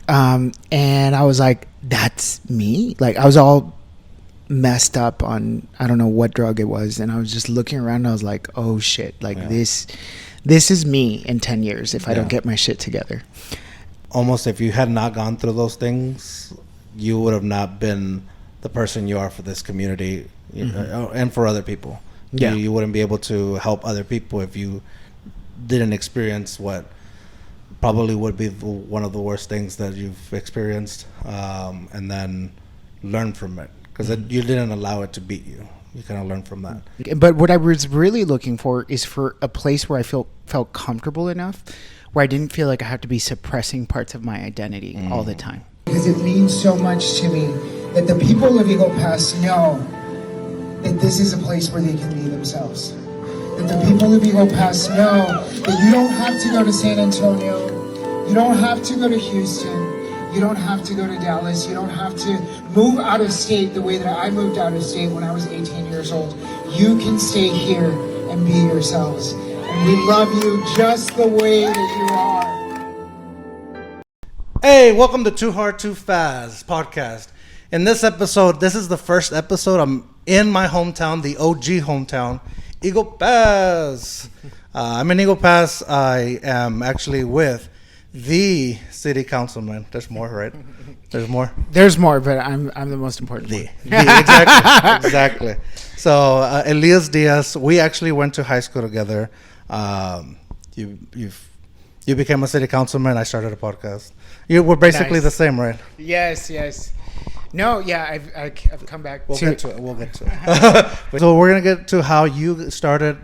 And I was like, that's me. Like, I was all messed up on, I don't know what drug it was. And I was just looking around and I was like, oh shit, like this is me in 10 years if I don't get my shit together. Almost if you had not gone through those things, you would have not been the person you are for this community and for other people. Yeah. You wouldn't be able to help other people if you didn't experience what probably would be one of the worst things that you've experienced, and then learn from it. Because you didn't allow it to beat you. You kind of learn from that. But what I was really looking for is for a place where I felt comfortable enough, where I didn't feel like I have to be suppressing parts of my identity all the time. Because it means so much to me that the people of Eagle Pass know that this is a place where they can be themselves. That the people of Eagle Pass know that you don't have to go to San Antonio, you don't have to go to Houston, you don't have to go to Dallas, you don't have to move out of state the way that I moved out of state when I was 18 years old. You can stay here and be yourselves. And we love you just the way that you are. Hey, welcome to Too Hard, Too Fast podcast. In this episode, this is the first episode. I'm in my hometown, the OG hometown, Eagle Pass. I'm in Eagle Pass. I am actually with the city councilman. There's more, right? There's more. There's more, but I'm the most important one. Exactly. So Elias Diaz. We actually went to high school together. You became a city councilman. I started a podcast. You were basically the same, right? Yes. No, yeah, I've come back. We'll get to it. So we're gonna get to how you started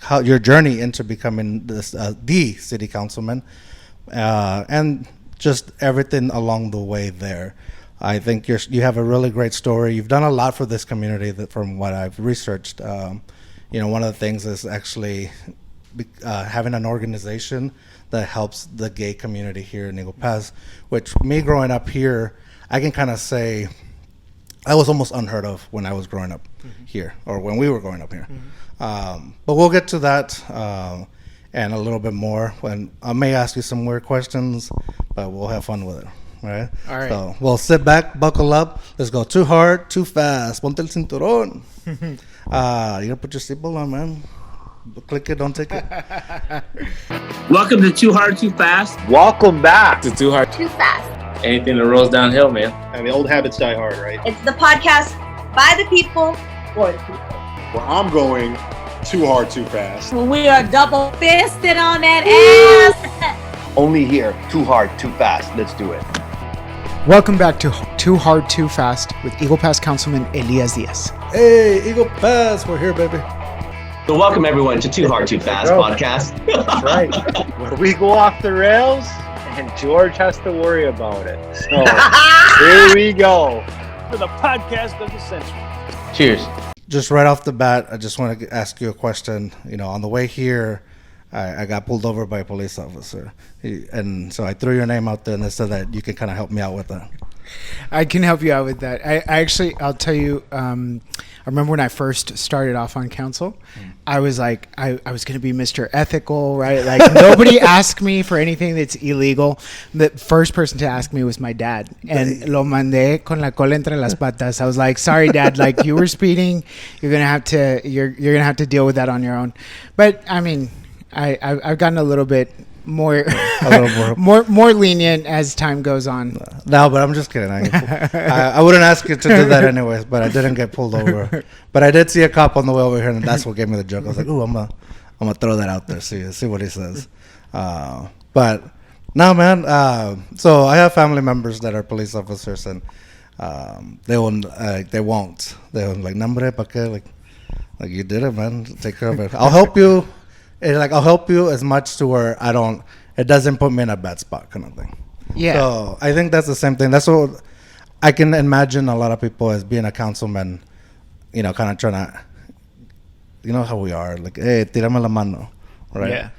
how your journey into becoming this the city councilman, and just everything along the way there. I think you have a really great story. You've done a lot for this community. From what I've researched, one of the things is actually having an organization that helps the gay community here in Eagle Pass. Which me growing up here, I can kind of say I was almost unheard of when I was growing up here, or when we were growing up here. But we'll get to that and a little bit more. When I may ask you some weird questions, but we'll have fun with it. All right. So we'll sit back, buckle up. Let's go. Too hard, too fast. Ponte el cinturón. You gotta put your seatbelt on, man. Click it, don't take it. Welcome to Too Hard, Too Fast. Welcome back to Too Hard, Too Fast. Anything that rolls downhill, man. I mean, old habits die hard, right? It's the podcast by the people, for the people. Well, I'm going too hard, too fast. We are double fisted on that ass. Only here, too hard, too fast. Let's do it. Welcome back to Too Hard, Too Fast with Eagle Pass Councilman Elias Diaz. Hey, Eagle Pass, we're here, baby. So welcome everyone to Too Hard, Too Fast podcast. That's right. Where we go off the rails and George has to worry about it. So here we go. For the podcast of the century. Cheers. Just right off the bat, I just want to ask you a question. On the way here, I got pulled over by a police officer. And so I threw your name out there and they said that you can kind of help me out with that. I can help you out with that. I'll tell you, I remember when I first started off on council, I was like, I was going to be Mr. Ethical, right? Like nobody asked me for anything that's illegal. The first person to ask me was my dad. And lo mandé con la cola entre las patas. I was like, sorry, Dad, like you were speeding. You're going to have to deal with that on your own. But I mean, I've gotten a little bit more lenient as time goes on. No, but I'm just kidding. I wouldn't ask you to do that anyways, but I didn't get pulled over. But I did see a cop on the way over here, and that's what gave me the joke. I was like, "Ooh, I'm gonna throw that out there, see what he says." But no, man. So I have family members that are police officers, and they won't. They're like, "Nombre, pa qué?" Like you did it, man. Take care of it. I'll help you. I'll help you as much to where it doesn't put me in a bad spot kind of thing. Yeah. So I think that's the same thing. That's what I can imagine a lot of people as being a councilman, kind of trying to, how we are, like, hey, tírame la mano, right? Yeah.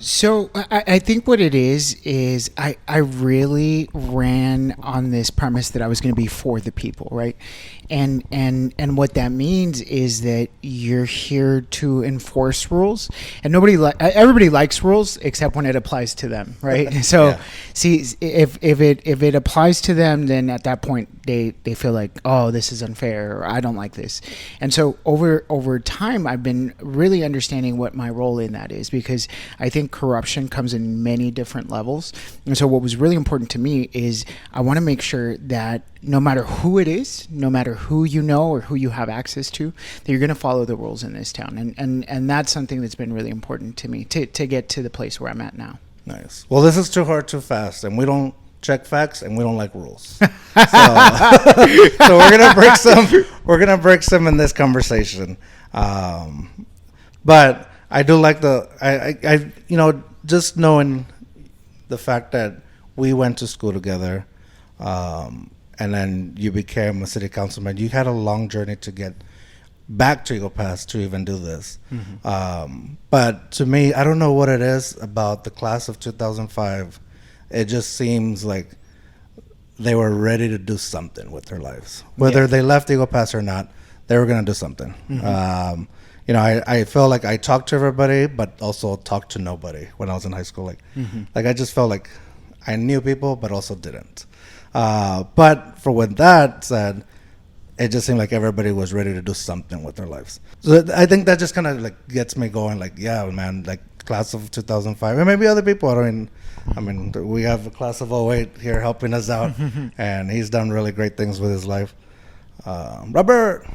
So I think what it is I really ran on this premise that I was going to be for the people, right? And what that means is that you're here to enforce rules, and everybody likes rules except when it applies to them, right? So Yeah. see, if it applies to them, then at that point they feel like, oh, this is unfair, or I don't like this. And so over time I've been really understanding what my role in that is, because I think corruption comes in many different levels. And so what was really important to me is I want to make sure that no matter who it is, no matter who you know or who you have access to, that you're going to follow the rules in this town. And that's something that's been really important to me to get to the place where I'm at now. Nice. Well, this is Too Hard, Too Fast, and we don't check facts, and we don't like rules. So we're gonna break some in this conversation. But I do like I just knowing the fact that we went to school together, and then you became a city councilman. You had a long journey to get back to Eagle Pass to even do this. But to me, I don't know what it is about the class of 2005. It just seems like they were ready to do something with their lives. Whether they left Eagle Pass or not, they were going to do something. I felt like I talked to everybody, but also talked to nobody when I was in high school. Like I just felt like I knew people, but also didn't. But with that said, it just seemed like everybody was ready to do something with their lives. So I think that just kind of like gets me going. Like, yeah, man, like class of 2005, and maybe other people. I mean, we have a class of 08 here helping us out, and he's done really great things with his life. Robert.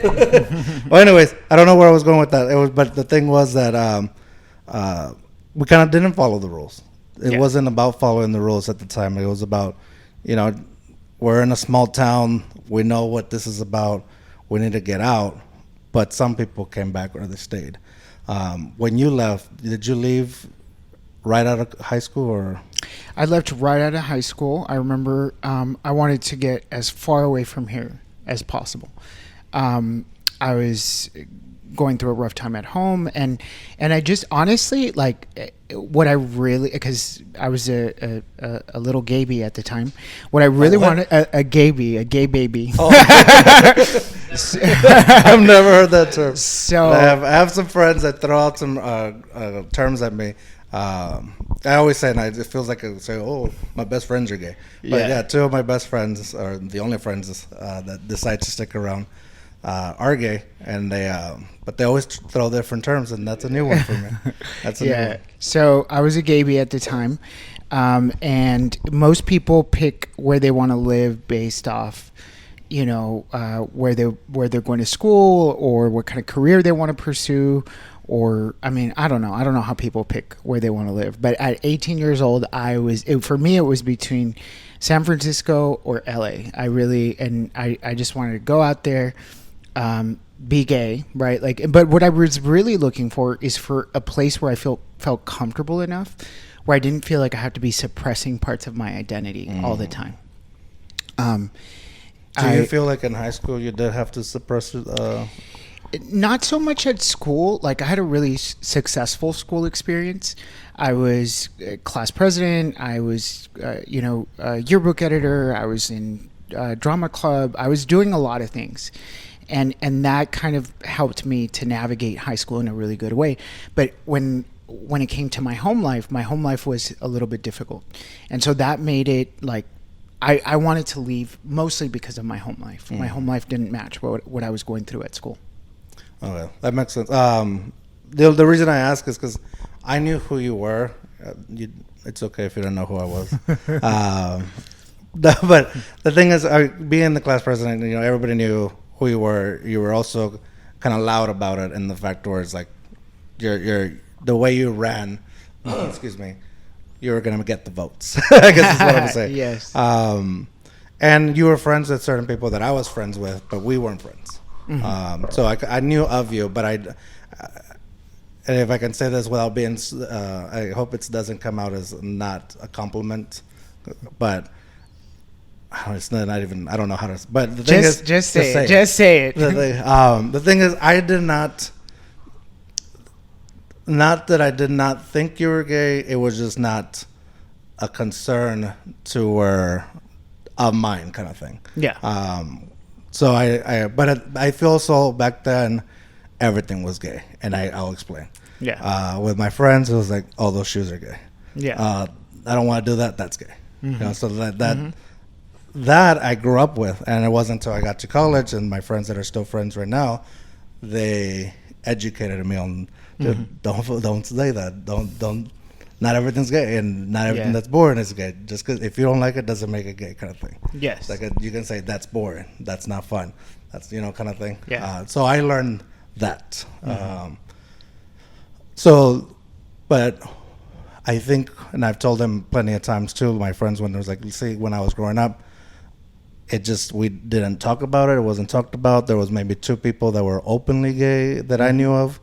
Well, anyways, I don't know where I was going with that. But the thing was that we kind of didn't follow the rules. It wasn't about following the rules at the time. It was about, we're in a small town. We know what this is about. We need to get out. But some people came back or they stayed. When you left, did you leave right out of high school, or? I left right out of high school. I remember I wanted to get as far away from here as possible. I was going through a rough time at home, and I just honestly, like, what I really, because I was a little gaby at the time, what I really wanted, a gay baby. Oh. I've never heard that term. So I have some friends that throw out some terms at me. I always say, and it feels like I say, oh, my best friends are gay. But yeah, two of my best friends, are the only friends that decide to stick around, are gay, and but they always throw different terms, and that's a new one for me. That's a new one. So I was a gaby at the time, and most people pick where they want to live based off, where they're going to school, or what kind of career they want to pursue. Or, I mean, I don't know how people pick where they want to live. But at 18 years old, for me, it was between San Francisco or LA. I just wanted to go out there, be gay, right? Like, but what I was really looking for is for a place where I felt comfortable enough, where I didn't feel like I had to be suppressing parts of my identity all the time. Do you feel like in high school you did have to suppress Not so much at school. Like, I had a really successful school experience. I was class president. I was, yearbook editor. I was in drama club. I was doing a lot of things. And that kind of helped me to navigate high school in a really good way. But when it came to my home life was a little bit difficult. And so that made it like, I wanted to leave mostly because of my home life. My home life didn't match what I was going through at school. Okay, that makes sense. The reason I ask is because I knew who you were. It's okay if you don't know who I was. But the thing is, being the class president, everybody knew who you were. You were also kind of loud about it in the fact where it's like, the way you ran. Excuse me. You were gonna get the votes. I guess is what I'm saying. Yes. And you were friends with certain people that I was friends with, but we weren't friends. So I knew of you, but and if I can say this without being, I hope it doesn't come out as not a compliment, but it's not even, I don't know how to, but the thing is, just say it. The thing is, I did not, not that I did not think you were gay. It was just not a concern to where of mine kind of thing. Yeah. So but I feel so back then, everything was gay, and I'll explain. Yeah. With my friends, it was like, oh, those shoes are gay. Yeah. I don't want to do that. That's gay. You know, so that I grew up with, and it wasn't until I got to college, and my friends that are still friends right now, they educated me on don't say that. Don't. Not everything's gay, and not everything that's boring is gay. Just because if you don't like it, doesn't make it gay, kind of thing. Yes. Like you can say that's boring, that's not fun, that's kind of thing. Yeah. So I learned that. But I think, and I've told them plenty of times too, my friends, when there was like, see, when I was growing up, we didn't talk about it. It wasn't talked about. There was maybe 2 people that were openly gay that I knew of.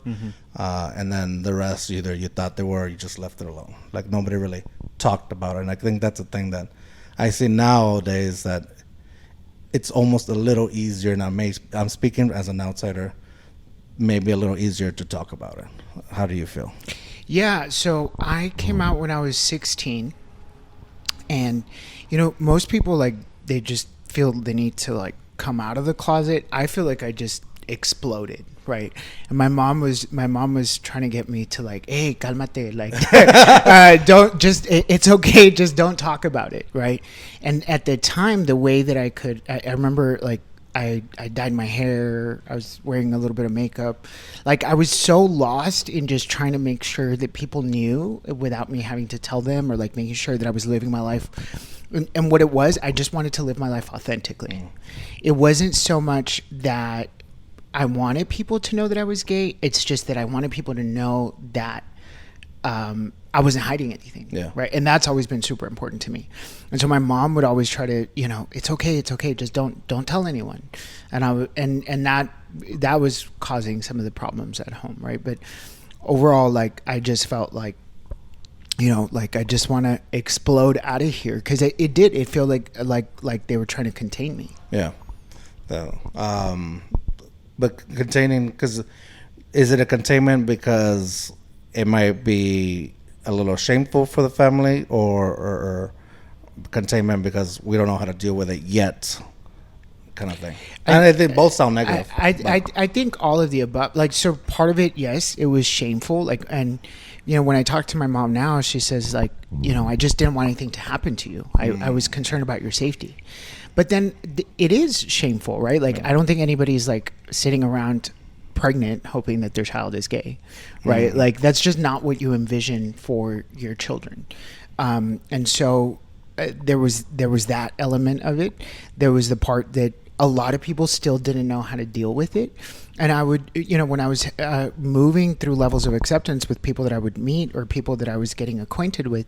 And then the rest, either you thought they were, or you just left it alone. Like nobody really talked about it. And I think that's a thing that I see nowadays, that it's almost a little easier now. I'm speaking as an outsider, maybe a little easier to talk about it. How do you feel? Yeah, so I came out when I was 16, and most people, like, they just feel the need to like come out of the closet. I feel like I just exploded, right? And my mom was trying to get me to like, hey, calmate, like don't just, it's okay, just don't talk about it, right? And at the time, the way that I could, I remember like I dyed my hair, I was wearing a little bit of makeup, like I was so lost in just trying to make sure that people knew without me having to tell them, or like making sure that I was living my life. And what it was, I just wanted to live my life authentically. It wasn't so much that I wanted people to know that I was gay. It's just that I wanted people to know that I wasn't hiding anything. Yeah. Right. And that's always been super important to me. And so my mom would always try to, it's okay. Just don't tell anyone. And that was causing some of the problems at home. Right. But overall, like, I just felt like, like I just want to explode out of here, because it did. It felt like they were trying to contain me. Yeah. So, but containing, because is it a containment because it might be a little shameful for the family, or containment because we don't know how to deal with it yet, kind of thing? And I think both sound negative. I think all of the above. Like, so part of it, yes, it was shameful. Like, and when I talk to my mom now, she says like, I just didn't want anything to happen to you. I was concerned about your safety. But then it is shameful, right? Like, I don't think anybody's like sitting around pregnant hoping that their child is gay, right? Like, that's just not what you envision for your children. And so there was that element of it. There was the part that a lot of people still didn't know how to deal with it. And I would, when I was moving through levels of acceptance with people that I would meet, or people that I was getting acquainted with,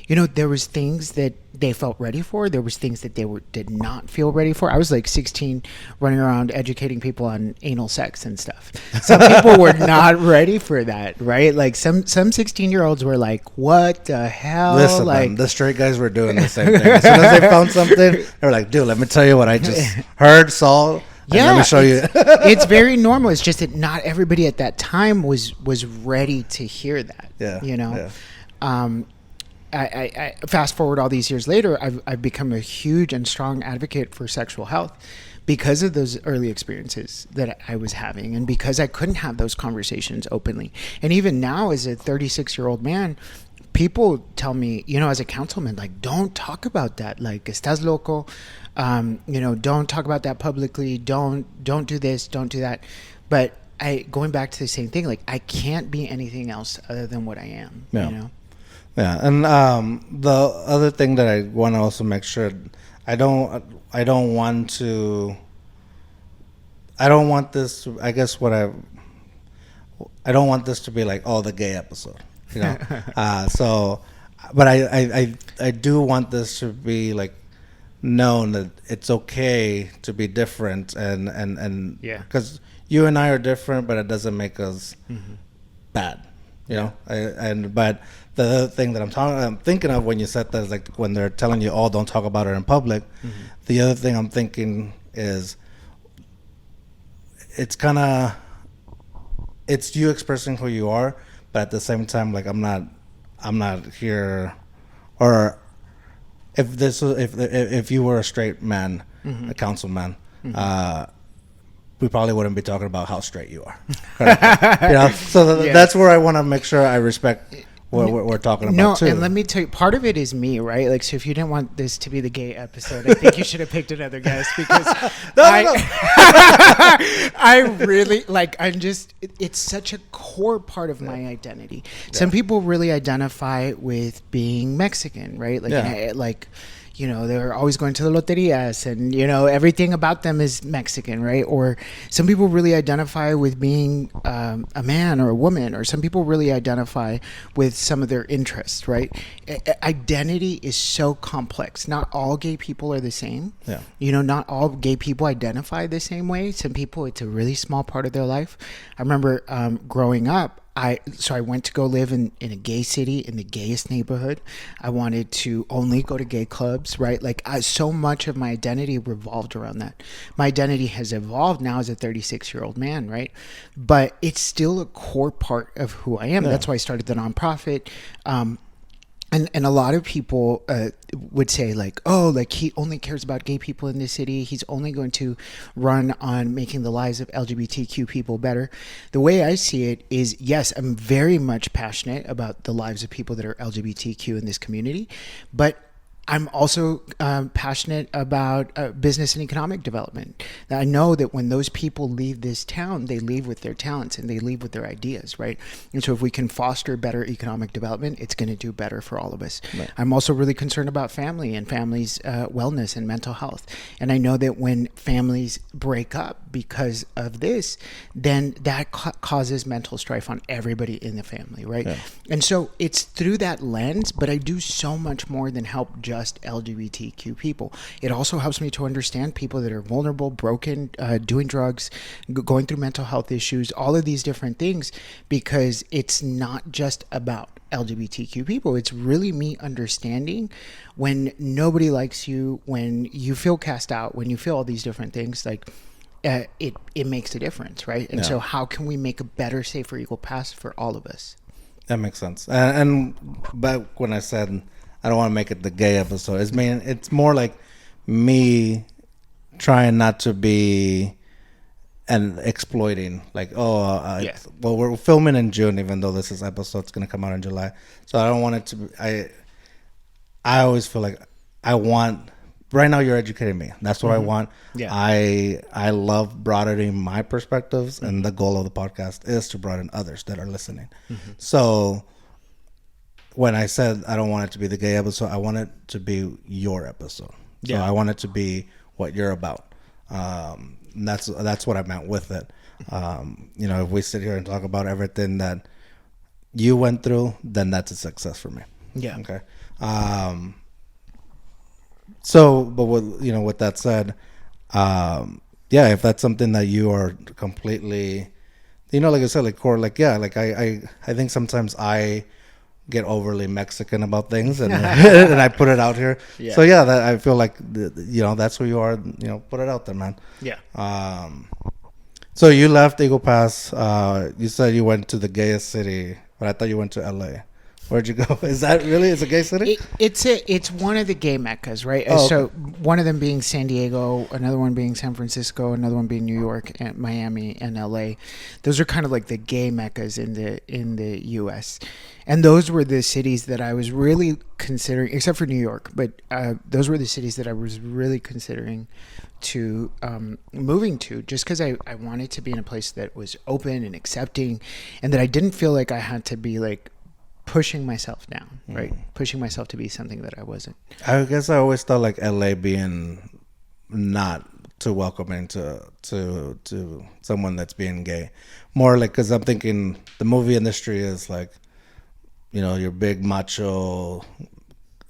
there was things that they felt ready for. There was things that they did not feel ready for. I was like 16, running around educating people on anal sex and stuff. Some people were not ready for that, right? Like some 16-year-olds were like, "What the hell?" Listen, like, man, the straight guys were doing the same thing. As soon as they found something, they were like, "Dude, let me tell you what I just heard, saw." Yeah, let me show you. It's very normal. It's just that not everybody at that time was ready to hear that. Yeah. Yeah. I fast forward all these years later, I've become a huge and strong advocate for sexual health because of those early experiences that I was having, and because I couldn't have those conversations openly. And even now, as a 36-year-old man, people tell me, as a councilman, like, don't talk about that. Like, estás loco. Don't talk about that publicly. Don't do this. Don't do that. But going back to the same thing, like, I can't be anything else other than what I am. Yeah. Yeah. And the other thing that I want to also make sure, I don't want this to, I guess I don't want this to be like, the gay episode. But I do want this to be like known that it's okay to be different, and yeah, because you and I are different, but it doesn't make us bad, but the other thing that I'm thinking of when you said that is like when they're telling you, don't talk about it in public. The other thing I'm thinking is it's you expressing who you are, but at the same time, like I'm not here, or if you were a straight man, a councilman, we probably wouldn't be talking about how straight you are. So that's where I want to make sure I respect what we're talking about too. And let me tell you, part of it is me, right? Like, so if you didn't want this to be the gay episode, I think you should have picked another guest because I really like. It's such a core part of my identity. Some people really identify with being Mexican, right? Like, they're always going to the loterias and, everything about them is Mexican, right? Or some people really identify with being a man or a woman, or some people really identify with some of their interests, right? Identity is so complex. Not all gay people are the same. Yeah. Not all gay people identify the same way. Some people, it's a really small part of their life. I remember growing up, I went to go live in a gay city in the gayest neighborhood. I wanted to only go to gay clubs, right? Like so much of my identity revolved around that. My identity has evolved now as a 36-year-old man, right? But it's still a core part of who I am. Yeah. That's why I started the nonprofit. And a lot of people would say like, oh, like he only cares about gay people in this city. He's only going to run on making the lives of LGBTQ people better. The way I see it is, yes, I'm very much passionate about the lives of people that are LGBTQ in this community, but I'm also passionate about business and economic development. Now, I know that when those people leave this town, they leave with their talents and they leave with their ideas, right? And so if we can foster better economic development, it's going to do better for all of us. Right. I'm also really concerned about family and families' wellness and mental health. And I know that when families break up because of this, then that causes mental strife on everybody in the family, right? Yeah. And so it's through that lens, but I do so much more than help just LGBTQ people. It also helps me to understand people that are vulnerable, broken, doing drugs, going through mental health issues, all of these different things, because it's not just about LGBTQ people. It's really me understanding when nobody likes you, when you feel cast out, when you feel all these different things, like it makes a difference, right? And so how can we make a better, safer, equal path for all of us? That makes sense. And back when I said I don't want to make it the gay episode, it's more like me trying not to be and exploiting, like, well, we're filming in June, even though this episode's going to come out in July. So I don't want it to be, I always feel like right now you're educating me. That's what I want. Yeah. I love broadening my perspectives, and the goal of the podcast is to broaden others that are listening. Mm-hmm. So when I said I don't want it to be the gay episode, I want it to be your episode. Yeah. So I want it to be what you're about. And that's what I meant with it. If we sit here and talk about everything that you went through, then that's a success for me. Yeah. Okay. So, but with that said, if that's something that you are completely, like I said, like core, like, I think sometimes I get overly Mexican about things and and I put it out here. Yeah. So that I feel like that's who you are. Put it out there, man. Yeah. So you left Eagle Pass. You said you went to the gayest city, but I thought you went to LA. Where'd you go? Is that really? It's a gay city? It's one of the gay meccas, right? Oh, so one of them being San Diego, another one being San Francisco, another one being New York, and Miami, and LA. Those are kind of like the gay meccas in the U.S. And those were the cities that I was really considering, except for New York. But those were the cities that I was really considering to moving to, just because I wanted to be in a place that was open and accepting, and that I didn't feel like I had to be like pushing myself down, right? Pushing myself to be something that I wasn't. I guess I always thought like LA being not too welcoming to someone that's being gay. More like, because I'm thinking the movie industry is like, your big macho,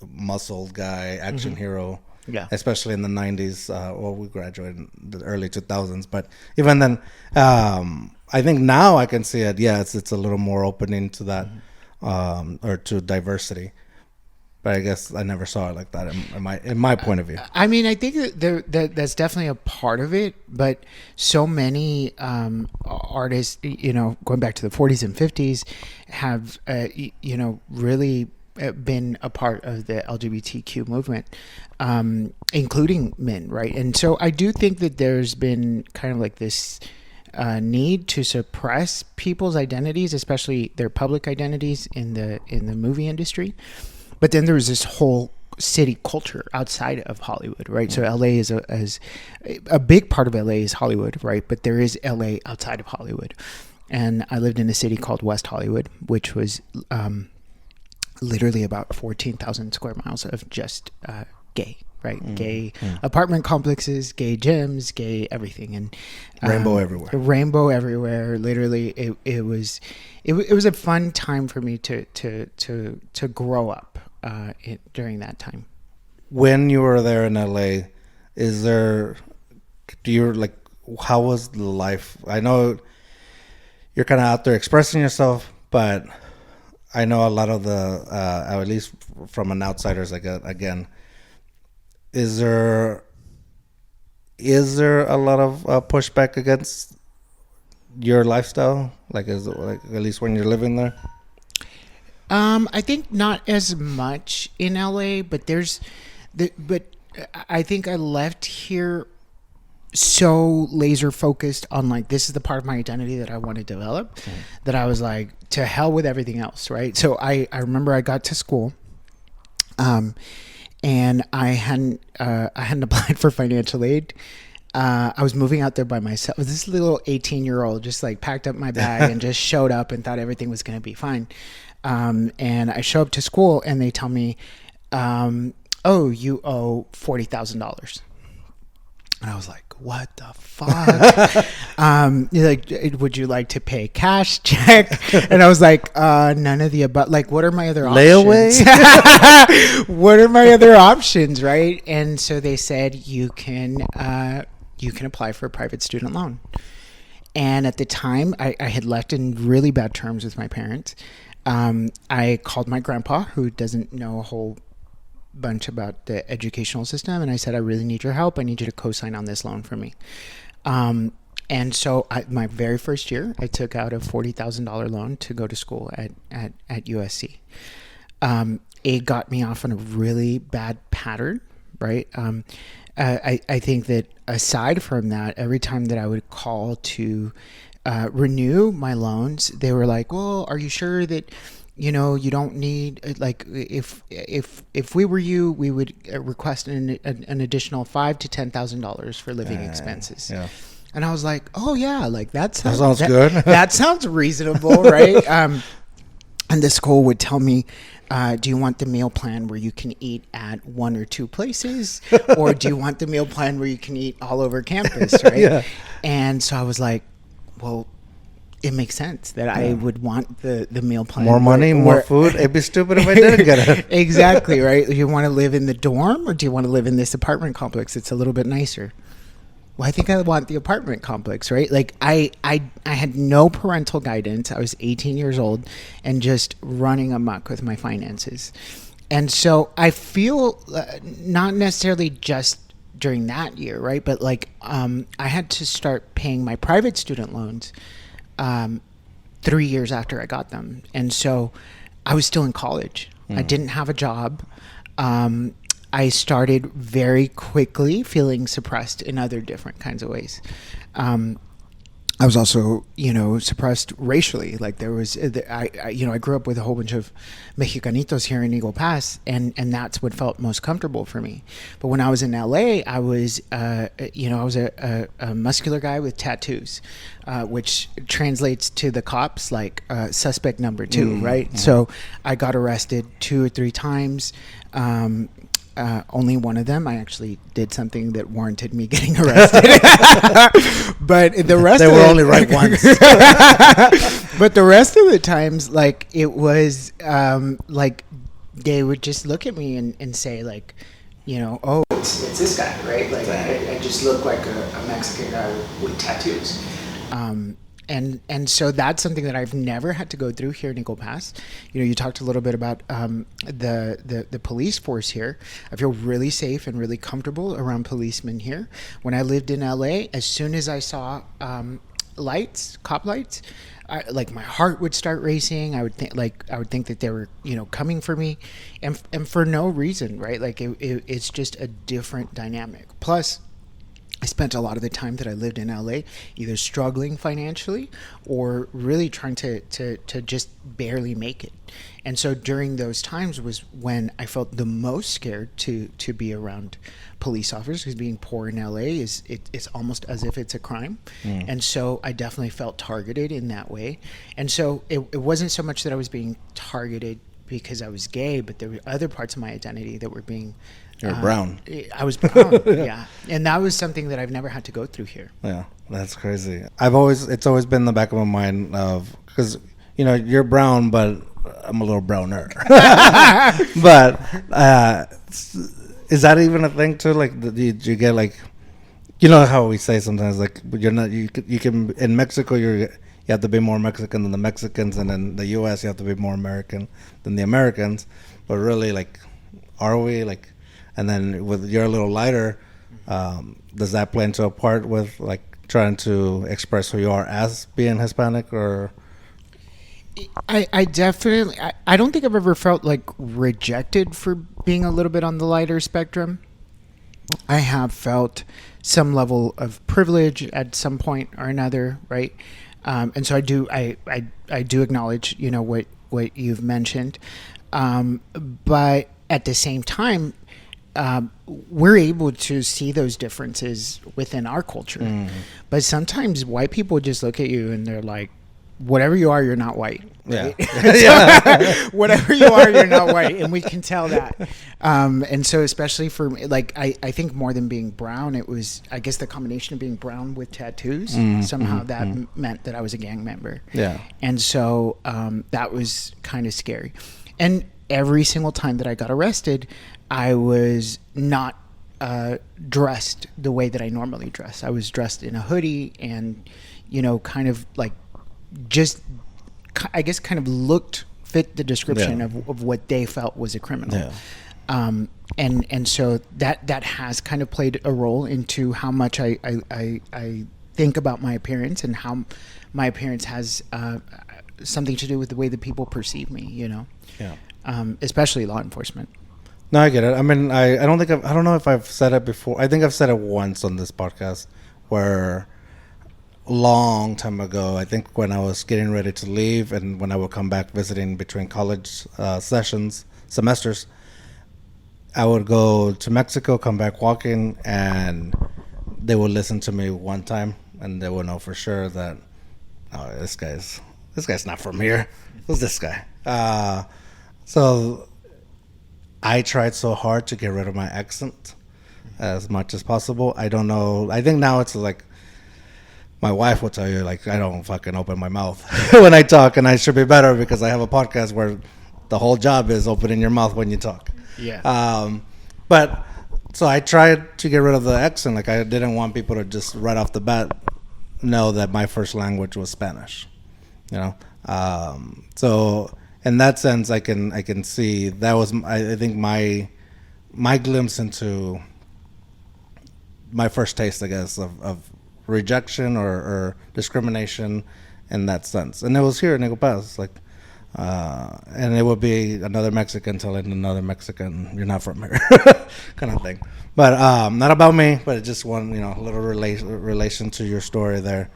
muscled guy, action hero. Yeah. Especially in the 90s. We graduated in the early 2000s. But even then, I think now I can see it. Yeah, it's a little more opening to that. Or to diversity. But I guess I never saw it like that in my point of view. I mean, I think that's definitely a part of it, but so many artists, going back to the 40s and 50s, have, really been a part of the LGBTQ movement, including men, right? And so I do think that there's been kind of like this need to suppress people's identities, especially their public identities in the movie industry. But then there was this whole city culture outside of Hollywood, right? So LA is a big part of LA is Hollywood, right? But there is LA outside of Hollywood. And I lived in a city called West Hollywood, which was literally about 14,000 square miles of just gay, right? Gay apartment complexes, gay gyms, gay everything, and rainbow everywhere. Rainbow everywhere. Literally, it was a fun time for me to grow up during that time. When you were there in LA, how was the life? I know you're kind of out there expressing yourself, but I know a lot of the, at least from an outsider's, again, is there a lot of pushback against your lifestyle? At least when you're living there? I think not as much in LA, but but I think I left here so laser focused on this is the part of my identity that I want to develop, that I was like, to hell with everything else, right? So I remember I got to school, and I hadn't applied for financial aid. I was moving out there by myself. This little 18-year-old just packed up my bag and just showed up and thought everything was going to be fine. And I show up to school and they tell me, oh, you owe $40,000. And I was like, what the fuck? Would you like to pay cash, check? And I was like, none of the above. What are my other options? Layaway? What are my other options, right? And so they said, you can apply for a private student loan. And at the time, I had left in really bad terms with my parents. I called my grandpa, who doesn't know a whole bunch about the educational system, and I said, I really need your help. I need you to co-sign on this loan for me. And so my very first year, I took out a $40,000 loan to go to school at USC. It got me off on a really bad pattern, right? I think that aside from that, every time that I would call to renew my loans, they were like, well, are you sure that you don't need, if we were you, we would request an additional $5,000 to $10,000 for living expenses. Yeah. And I was like, oh yeah, that sounds good. That sounds reasonable, right? And the school would tell me, do you want the meal plan where you can eat at one or two places, or do you want the meal plan where you can eat all over campus, right? Yeah. And so I was like, well, it makes sense that I would want the meal plan. More money, more food. It'd be stupid if I didn't get it. Exactly, right? You want to live in the dorm, or do you want to live in this apartment complex? It's a little bit nicer. Well, I think I want the apartment complex, right? I had no parental guidance. I was 18 years old and just running amok with my finances. And so I feel not necessarily just during that year, right? But I had to start paying my private student loans 3 years after I got them. And so I was still in college. I didn't have a job. I started very quickly feeling suppressed in other different kinds of ways. I was also, suppressed racially. There was, I grew up with a whole bunch of Mexicanitos here in Eagle Pass, and that's what felt most comfortable for me. But when I was in LA, I was, I was a muscular guy with tattoos, which translates to the cops suspect number 2, right? So I got arrested 2 or 3 times. Only one of them, I actually did something that warranted me getting arrested. But the rest they were only right once. But the rest of the times, it was they would just look at me and say oh, it's this guy, right? I just look like a Mexican guy with tattoos. and so that's something that I've never had to go through here in Eagle Pass. You talked a little bit about the police force here. I feel really safe and really comfortable around policemen here. When I lived in LA, as soon as I saw cop lights, my heart would start racing. I would think that they were coming for me, and for no reason, right? Like it's just a different dynamic. Plus, I spent a lot of the time that I lived in LA either struggling financially or really trying to just barely make it. And so during those times was when I felt the most scared to be around police officers, because being poor in LA it's almost as if it's a crime. And so I definitely felt targeted in that way. And so it wasn't so much that I was being targeted because I was gay, but there were other parts of my identity that were being You're brown. I was brown. Yeah. And that was something that I've never had to go through here. Yeah, that's crazy. It's always been in the back of my mind because you're brown, but I'm a little browner. But is that even a thing too? Like, do you get like, how we say sometimes like you're not you can in Mexico you have to be more Mexican than the Mexicans, and in the U.S. you have to be more American than the Americans. But really, like, are we like? And then with you're a little lighter, does that play into a part with like trying to express who you are as being Hispanic? Or I definitely I don't think I've ever felt like rejected for being a little bit on the lighter spectrum. I have felt some level of privilege at some point or another, right? And so I do acknowledge what you've mentioned, but at the same time, we're able to see those differences within our culture. But sometimes white people just look at you and they're like, whatever you are, you're not white. Yeah. Whatever you are, you're not white. And we can tell that. And so especially for me, like, I think more than being brown, it was, I guess, the combination of being brown with tattoos. Somehow that meant that I was a gang member. Yeah. And so that was kind of scary. And every single time that I got arrested, I was not dressed the way that I normally dress. I was dressed in a hoodie and, kind of like just, I guess, kind of fit the description of what they felt was a criminal. Yeah. And so that has kind of played a role into how much I think about my appearance, and how my appearance has something to do with the way that people perceive me, Yeah. Especially law enforcement. No, I get it. I mean, I don't know if I've said it before. I think I've said it once on this podcast, where long time ago, I think when I was getting ready to leave and when I would come back visiting between college semesters, I would go to Mexico, come back walking, and they would listen to me one time and they would know for sure that, oh, this guy's not from here. Who's this guy? So I tried so hard to get rid of my accent as much as possible. I don't know. I think now it's like, my wife will tell you, like, I don't fucking open my mouth when I talk, and I should be better because I have a podcast where the whole job is opening your mouth when you talk. Yeah. But so I tried to get rid of the accent. Like, I didn't want people to just right off the bat know that my first language was Spanish. So in that sense, I can see that was, I think, my glimpse into my first taste, I guess, of rejection or discrimination in that sense. And it was here in Eagle Pass, like, and it would be another Mexican telling another Mexican, you're not from here, kind of thing. But not about me, but it just one, little relation to your story there.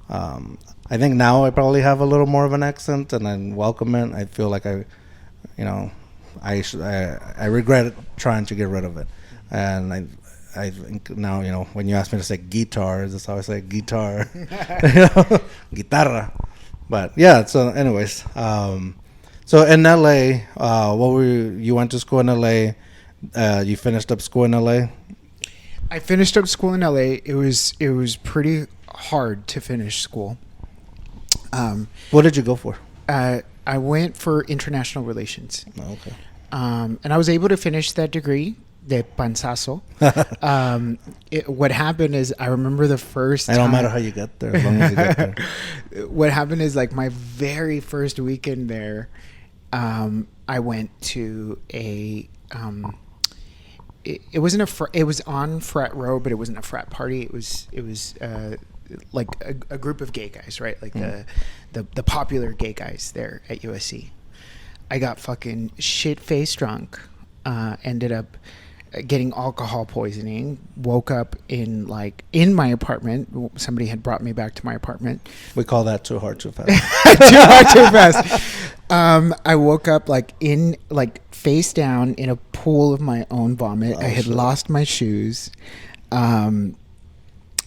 I think now I probably have a little more of an accent, and I welcome it. I feel like I regret trying to get rid of it, and I think now, when you ask me to say guitar, that's how I say guitar, guitarra. But yeah, so anyways, so in LA, you went to school in LA, you finished up school in LA? I finished up school in LA. It was pretty hard to finish school. What did you go for? I went for international relations. Oh, okay. And I was able to finish that degree. de panzazo. What happened is, I remember the first time. It don't matter how you get there, as long as you get there. What happened is, like, my very first weekend there, I went to a it wasn't it was on frat row, but it wasn't a frat party. It was like a group of gay guys, right? Like the popular gay guys there at USC. I got fucking shit-faced drunk, ended up getting alcohol poisoning, woke up in my apartment. Somebody had brought me back to my apartment. We call that too hard, too fast. Too hard, too fast. I woke up face down in a pool of my own vomit. I had lost my shoes. I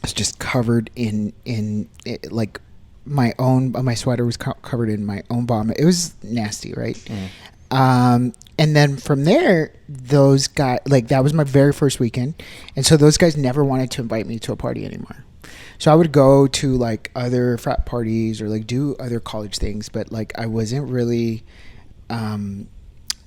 was just covered in my sweater was covered in my own vomit. It was nasty, right? And then from there, those guys, that was my very first weekend. And so those guys never wanted to invite me to a party anymore. So I would go to other frat parties or do other college things, but I wasn't really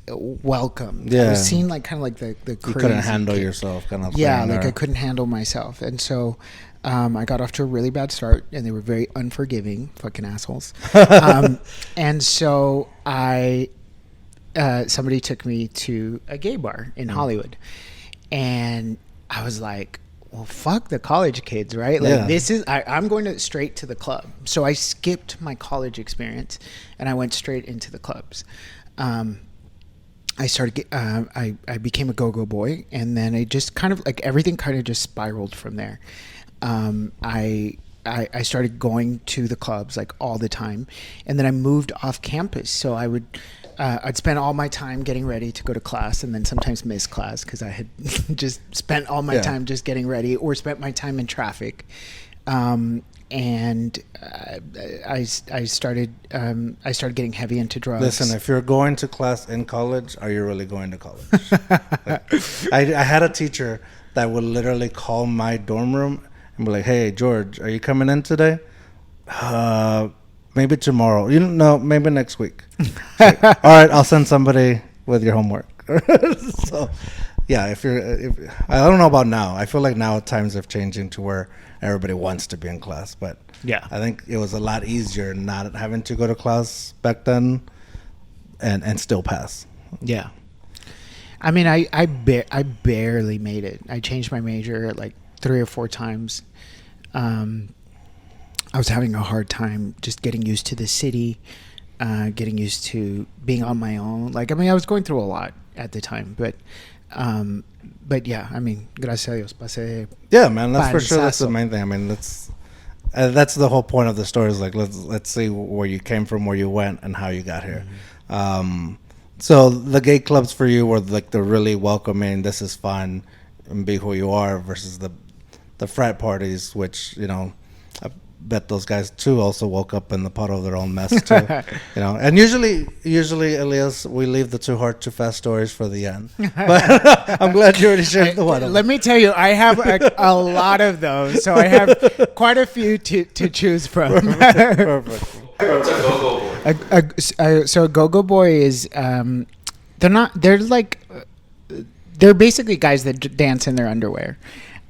welcomed. Yeah. I was seen the crazy. You couldn't handle yourself, kind of. Yeah, I couldn't handle myself. And so I got off to a really bad start, and they were very unforgiving, fucking assholes. And so somebody took me to a gay bar in Hollywood, and I was like, well, fuck the college kids, right? I'm going straight to the club. So I skipped my college experience, and I went straight into the clubs. I became a go-go boy, and then it just kind of everything kind of just spiraled from there. I started going to the clubs all the time, and then I moved off campus. So I'd spend all my time getting ready to go to class, and then sometimes miss class because I had just spent all my time just getting ready, or spent my time in traffic. And I started getting heavy into drugs. Listen, if you're going to class in college, are you really going to college? I had a teacher that would literally call my dorm room and be like, "Hey, George, are you coming in today? Maybe tomorrow. You don't know, maybe next week." All right, I'll send somebody with your homework. So, yeah, if I don't know about now. I feel like now times have changing to where everybody wants to be in class, but yeah, I think it was a lot easier not having to go to class back then, and still pass. Yeah, I mean, I barely made it. I changed my major 3 or 4 times. I was having a hard time just getting used to the city, getting used to being on my own. I was going through a lot at the time, but yeah, I mean, gracias a Dios, pasé. Yeah, man, that's for sure. That's the main thing. I mean, that's the whole point of the story. Is let's see where you came from, where you went, and how you got here. So the gay clubs for you were the really welcoming, this is fun, and be who you are, versus the frat parties, which I bet those guys too also woke up in the pot of their own mess too. And usually Elias, we leave the too hard too fast stories for the end, but I'm glad you already shared the one. Let me tell you, I have a lot of those, so I have quite a few to choose from. Perfect. What's a go-go boy? So a go-go boy is they're basically guys that dance in their underwear.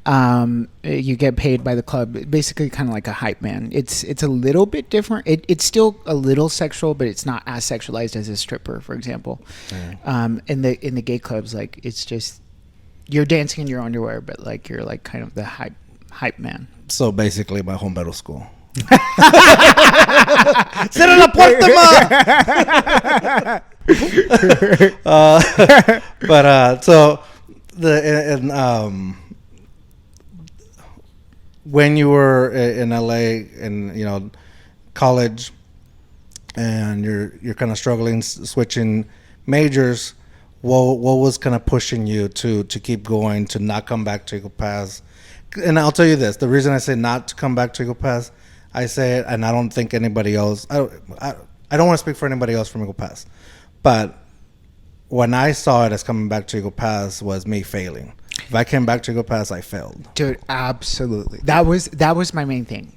You get paid by the club, basically kind of like a hype man. It's a little bit different. It's still a little sexual, but it's not as sexualized as a stripper, for example. In the gay clubs, it's just you're dancing in your underwear, but you're kind of the hype man. So basically, my home battle school. Cierra la puerta, ma. But so when you were in LA in college, and you're kind of struggling switching majors, what was kind of pushing you to keep going, to not come back to Eagle Pass? And I'll tell you this: the reason I say not to come back to Eagle Pass, I say it, and I don't think anybody else. I don't want to speak for anybody else from Eagle Pass, but when I saw it as coming back to Eagle Pass was me failing. If I came back to Eagle Pass, I failed. Dude, absolutely. That was my main thing.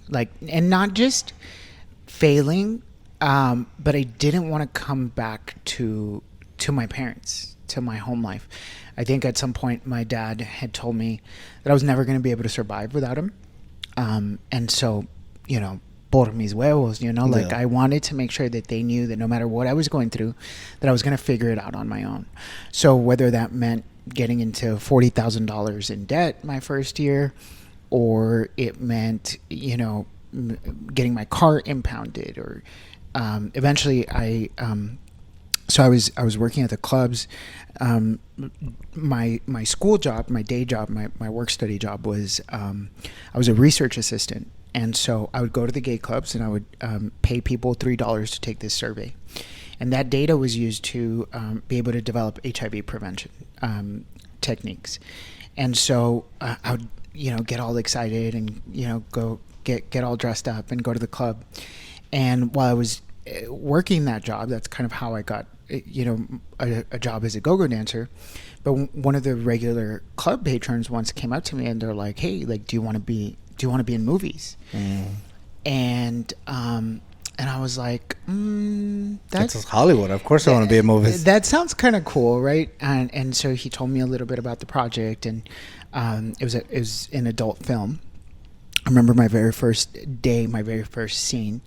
And not just failing, but I didn't want to come back to my parents. to my home life. I think at some point my dad had told me that I was never going to be able to survive without him. And so, por mis huevos, like I wanted to make sure that they knew that no matter what I was going through, that I was going to figure it out on my own. So whether that meant getting into $40,000 in debt my first year, or it meant, getting my car impounded, or eventually I was working at the clubs. My school job, my day job, my work study job was I was a research assistant, and so I would go to the gay clubs and I would pay people $3 to take this survey, and that data was used to be able to develop HIV prevention techniques. And so I would get all excited and go get all dressed up and go to the club. And while I was working that job, that's kind of how I got a job as a go-go dancer. But one of the regular club patrons once came up to me and they're like, "Hey, like, do you want to be in movies?" And I was like, that's Hollywood. Of course I want to be in movies. That sounds kind of cool, right? And so he told me a little bit about the project, and it was an adult film. I remember my very first day, my very first scene.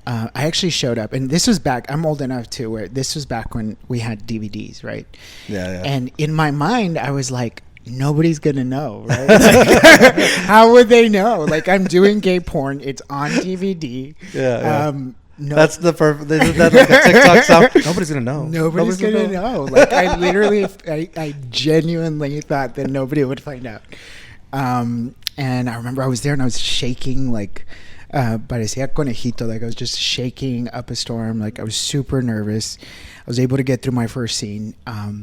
I actually showed up, and this was back. I'm old enough too, where this was back when we had DVDs, right? Yeah. And in my mind, I was like, nobody's gonna know, right? Like, how would they know? Like, I'm doing gay porn. It's on DVD. Yeah. No. That's the perfect. That's like a TikTok sound. Nobody's gonna know. Nobody's gonna know. Like, I literally, I genuinely thought that nobody would find out. And I remember I was there and I was shaking like. Parecía conejito, like I was just shaking up a storm. Like, I was super nervous. I was able to get through my first scene, and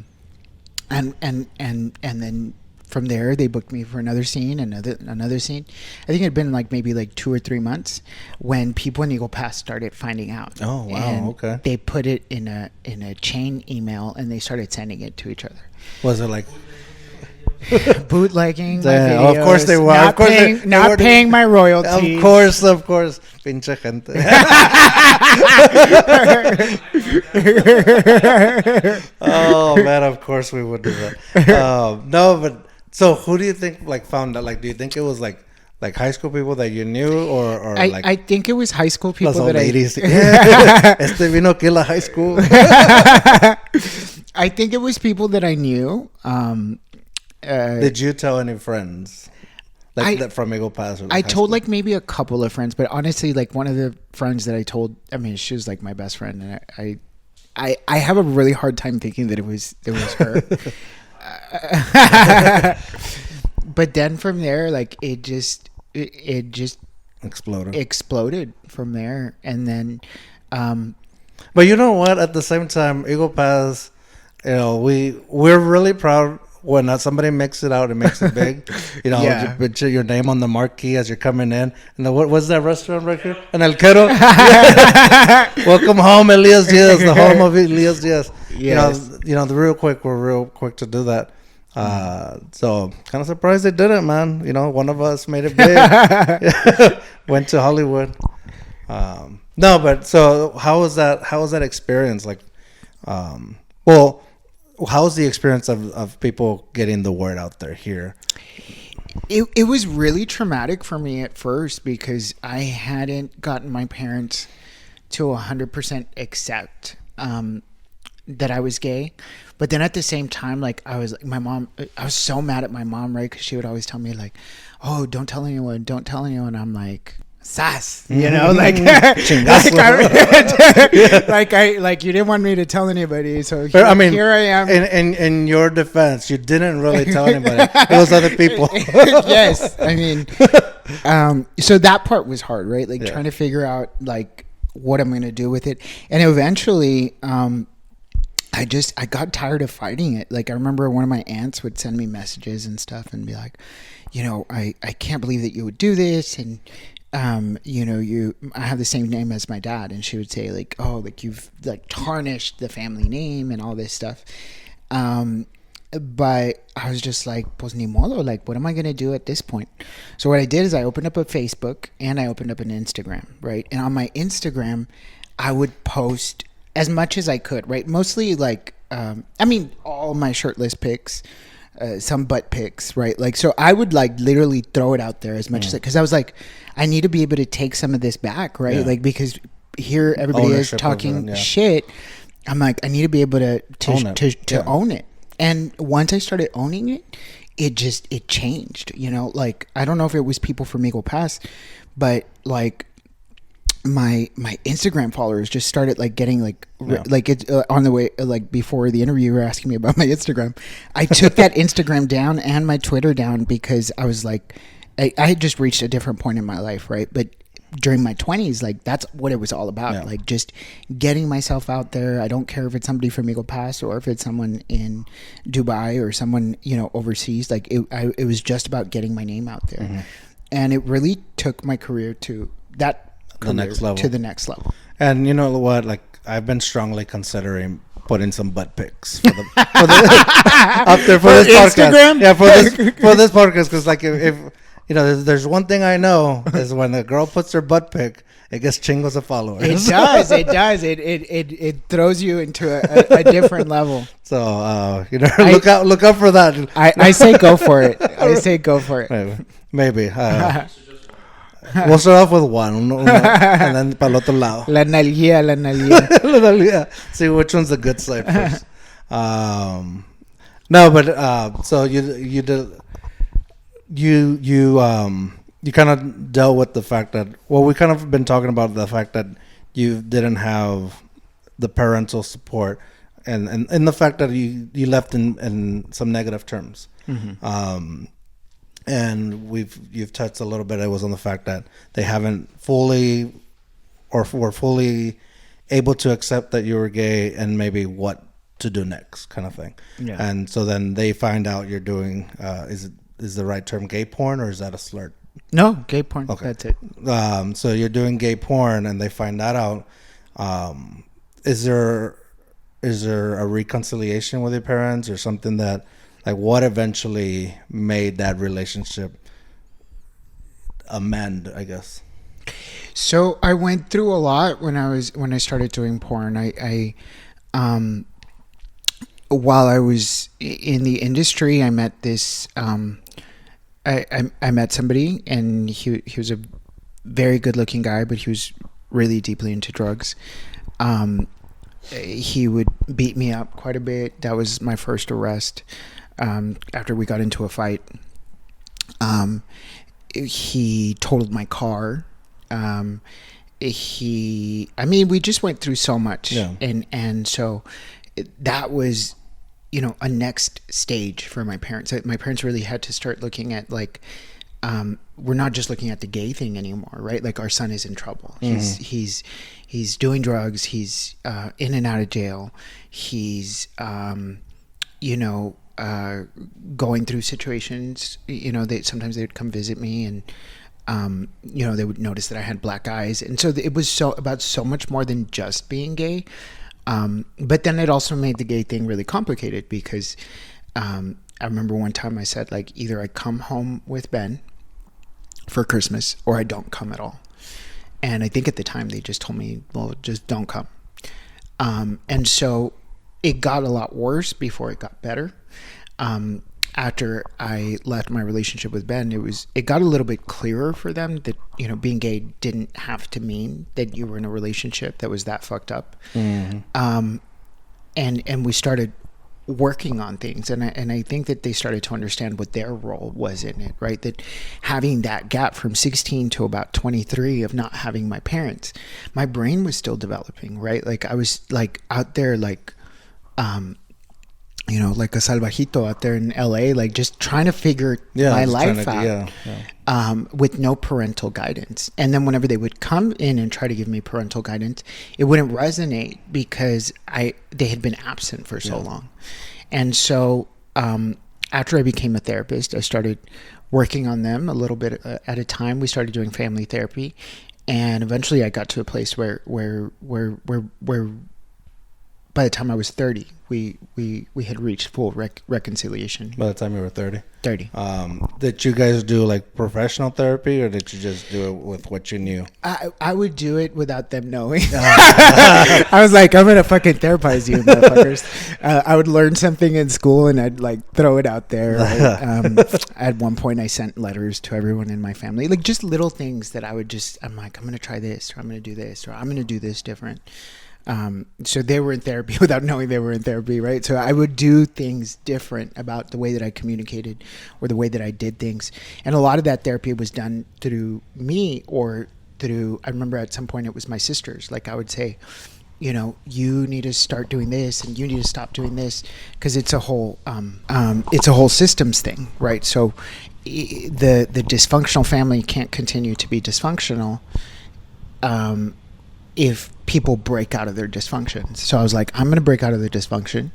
then from there they booked me for another scene, another scene. I think it had been maybe 2 or 3 months when people in Eagle Pass started finding out. Oh wow! And okay. They put it in a chain email and they started sending it to each other. Was it like? Bootlegging my videos, of course they were. Not paying my royalties. Of course. Pinche gente. Oh man, of course we would do that. No, but so who do you think found out? Do you think it was like high school people that you knew, or I think it was high school people that ladies. Este vino aquí la high school. I think it was people that I knew. Did you tell any friends that from Eagle Pass? I told maybe a couple of friends, but honestly, one of the friends that I told, I mean, she was my best friend, and I have a really hard time thinking that it was her. But then from there, it just exploded from there, and then. But you know what? At the same time, Eagle Pass, we're really proud. When somebody makes it out and makes it big, you put your name on the marquee as you're coming in. And what was that restaurant right here? An El Quero. Welcome home, Elias Diaz, the home of Elias Diaz. Yes. We're real quick to do that. So kind of surprised they did it, man. One of us made it big. Went to Hollywood. No, but so how was that experience? How's the experience of people getting the word out there here? It was really traumatic for me at first because I hadn't gotten my parents to 100% accept that I was gay. But then at the same time, I was so mad at my mom, right? Because she would always tell me "Oh, don't tell anyone. I'm like, sass, you didn't want me to tell anybody, so here I am. In your defense, you didn't really tell anybody. It was other people. Yes, I mean, so that part was hard, right? Trying to figure out what I'm going to do with it, and eventually, I got tired of fighting it. I remember one of my aunts would send me messages and stuff and be like, I can't believe that you would do this, and I have the same name as my dad, and she would say you've tarnished the family name and all this stuff. But I was just pues ni modo, what am I going to do at this point? So what I did is I opened up a Facebook and I opened up an Instagram, right? And on my Instagram, I would post as much as I could, right? Mostly I mean, all my shirtless pics, some butt pics, right? Like, so I would like literally throw it out there as much as because I was like, I need to be able to take some of this back, right? Yeah. Like, because here everybody Ownership is talking yeah. shit. I'm like, I need to be able to Yeah. own it. And once I started owning it, it changed, you know, like, I don't know if it was people from Eagle Pass, but like my Instagram followers just started like getting like, like it on the way, like before the interview, you were asking me about my Instagram. I took that Instagram down and my Twitter down because I was like, I had just reached a different point in my life. Right. But during my 20s, like that's what it was all about. Like just getting myself out there. I don't care if it's somebody from Eagle Pass or if it's someone in Dubai or someone, you know, overseas. Like it was just about getting my name out there. And it really took my career to the next level. And you know what? Like, I've been strongly considering putting some butt pics up there for this Instagram? podcast. Yeah, for this podcast, because like if you know, there's one thing I know is when a girl puts her butt pic, it gets chingos of followers. It does. It does. It throws you into a different level. So you know, look out for that. I say go for it. I say go for it. Maybe. We'll start off with one, and then para el otro lado. La nalguilla. See which one's the good side first. No, but so you kind of dealt with the fact that, well, we kind of been talking about the fact that you didn't have the parental support, and the fact that you left in some negative terms. And you've touched a little bit. It was on the fact that they haven't fully or were fully able to accept that you were gay and maybe what to do next, kind of thing. Yeah. And so then they find out you're doing is the right term gay porn, or is that a slur? No, gay porn. Okay, that's it. So you're doing gay porn, and they find that out. Is there a reconciliation with your parents, or something that? Like, what eventually made that relationship amend, I guess? So I went through a lot when I started doing porn. I while I was in the industry, I met this. I met somebody, and he was a very good looking guy, but he was really deeply into drugs. He would beat me up quite a bit. That was my first arrest. After we got into a fight, he totaled my car. We just went through so much, and so that was, you know, a next stage for my parents. My parents really had to start looking at, like, we're not just looking at the gay thing anymore, right? Like, our son is in trouble. He's doing drugs. He's in and out of jail. He's going through situations, you know, sometimes they would come visit me, and you know, they would notice that I had black eyes, and so it was about so much more than just being gay. But then it also made the gay thing really complicated, because I remember one time I said, like, either I come home with Ben for Christmas or I don't come at all. And I think at the time they just told me, well, just don't come. And so it got a lot worse before it got better. After I left my relationship with Ben, it got a little bit clearer for them that, you know, being gay didn't have to mean that you were in a relationship that was that fucked up. And we started working on things, and I think that they started to understand what their role was in it, right? That having that gap from 16 to about 23 of not having my parents, my brain was still developing, right? Like, I was like out there, like, you know, like a salvajito out there in LA, like just trying to figure my life out, with no parental guidance. And then whenever they would come in and try to give me parental guidance, it wouldn't resonate because they had been absent for so long. And so after I became a therapist, I started working on them a little bit at a time. We started doing family therapy, and eventually I got to a place where by the time I was 30, we had reached full reconciliation. By the time you were 30? 30. Did you guys do like professional therapy, or did you just do it with what you knew? I would do it without them knowing. I was like, I'm gonna fucking therapize you, motherfuckers. I would learn something in school and I'd like throw it out there. Right? At one point, I sent letters to everyone in my family, like just little things that I'm like, I'm gonna try this, or I'm gonna do this, or I'm gonna do this different. So they were in therapy without knowing they were in therapy, right? So I would do things different about the way that I communicated or the way that I did things. And a lot of that therapy was done through me or through, I remember at some point it was my sisters. Like I would say, you know, you need to start doing this and you need to stop doing this, because it's a whole systems thing, right? So the dysfunctional family can't continue to be dysfunctional if people break out of their dysfunction. So I was like, I'm going to break out of the dysfunction.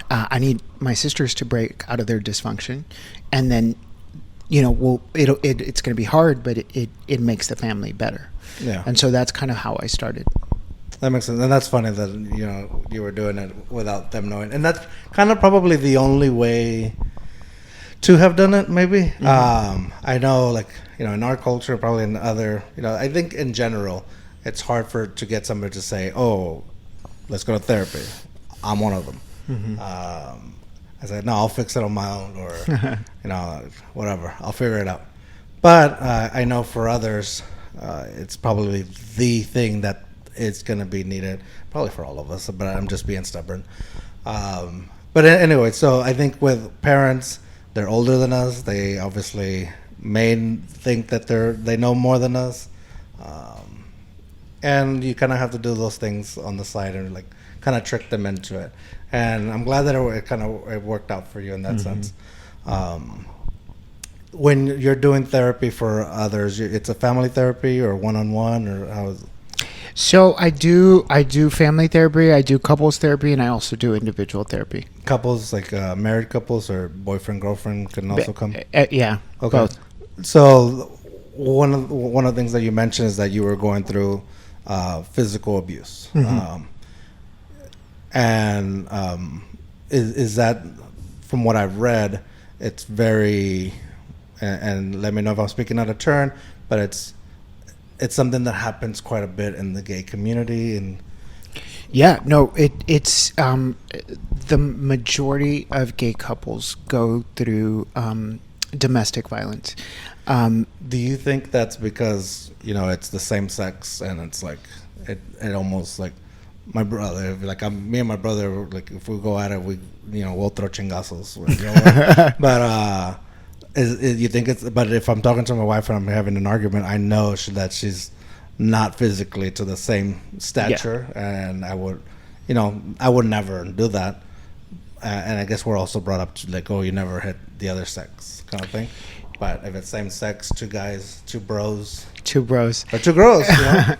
I need my sisters to break out of their dysfunction. And then, you know, it's going to be hard, but it makes the family better. Yeah. And so that's kind of how I started. That makes sense. And that's funny that, you know, you were doing it without them knowing. And that's kind of probably the only way to have done it, maybe. Mm-hmm. I know, like, you know, in our culture, probably in other, you know, I think in general, it's hard to get somebody to say, oh, let's go to therapy. I'm one of them. Mm-hmm. I said, no, I'll fix it on my own, or, you know, whatever. I'll figure it out. But I know for others, it's probably the thing that is going to be needed, probably for all of us, but I'm just being stubborn. But anyway, so I think with parents, they're older than us. They obviously may think that they know more than us. And you kind of have to do those things on the side and like kind of trick them into it. And I'm glad that it worked out for you in that sense. When you're doing therapy for others, it's a family therapy or one-on-one, or how is it? So I do family therapy, I do couples therapy, and I also do individual therapy. Couples, like married couples or boyfriend, girlfriend can also come? Yeah, okay. Both. So one of the things that you mentioned is that you were going through physical abuse. Mm-hmm. Is that, from what I've read, it's very, and let me know if I'm speaking out of turn, but it's something that happens quite a bit in the gay community. And yeah, no, it's the majority of gay couples go through domestic violence. Do you think that's because, you know, it's the same sex and it's like it almost like my brother, like me and my brother, like if we go at it, we'll throw chingazos. But you think it's? But if I'm talking to my wife and I'm having an argument, I know that she's not physically to the same stature, and I would never do that. And I guess we're also brought up to like, oh, you never hit the other sex kind of thing. But if it's same sex, two guys, two bros, or two girls, you know?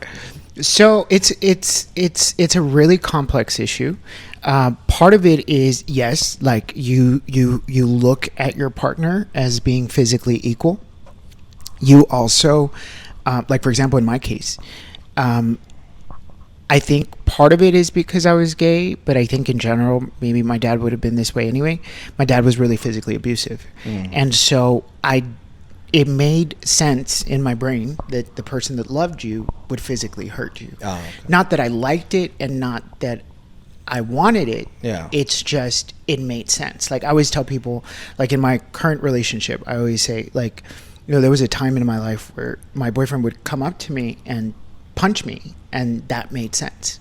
So it's a really complex issue. Part of it is, yes, like you look at your partner as being physically equal. You also, like for example, in my case, I think part of it is because I was gay, but I think in general, maybe my dad would have been this way anyway. My dad was really physically abusive. And so it made sense in my brain that the person that loved you would physically hurt you. Oh, okay. Not that I liked it and not that I wanted it. Yeah. It's just, it made sense. Like I always tell people, like in my current relationship, I always say, like, you know, there was a time in my life where my boyfriend would come up to me and punch me, and that made sense.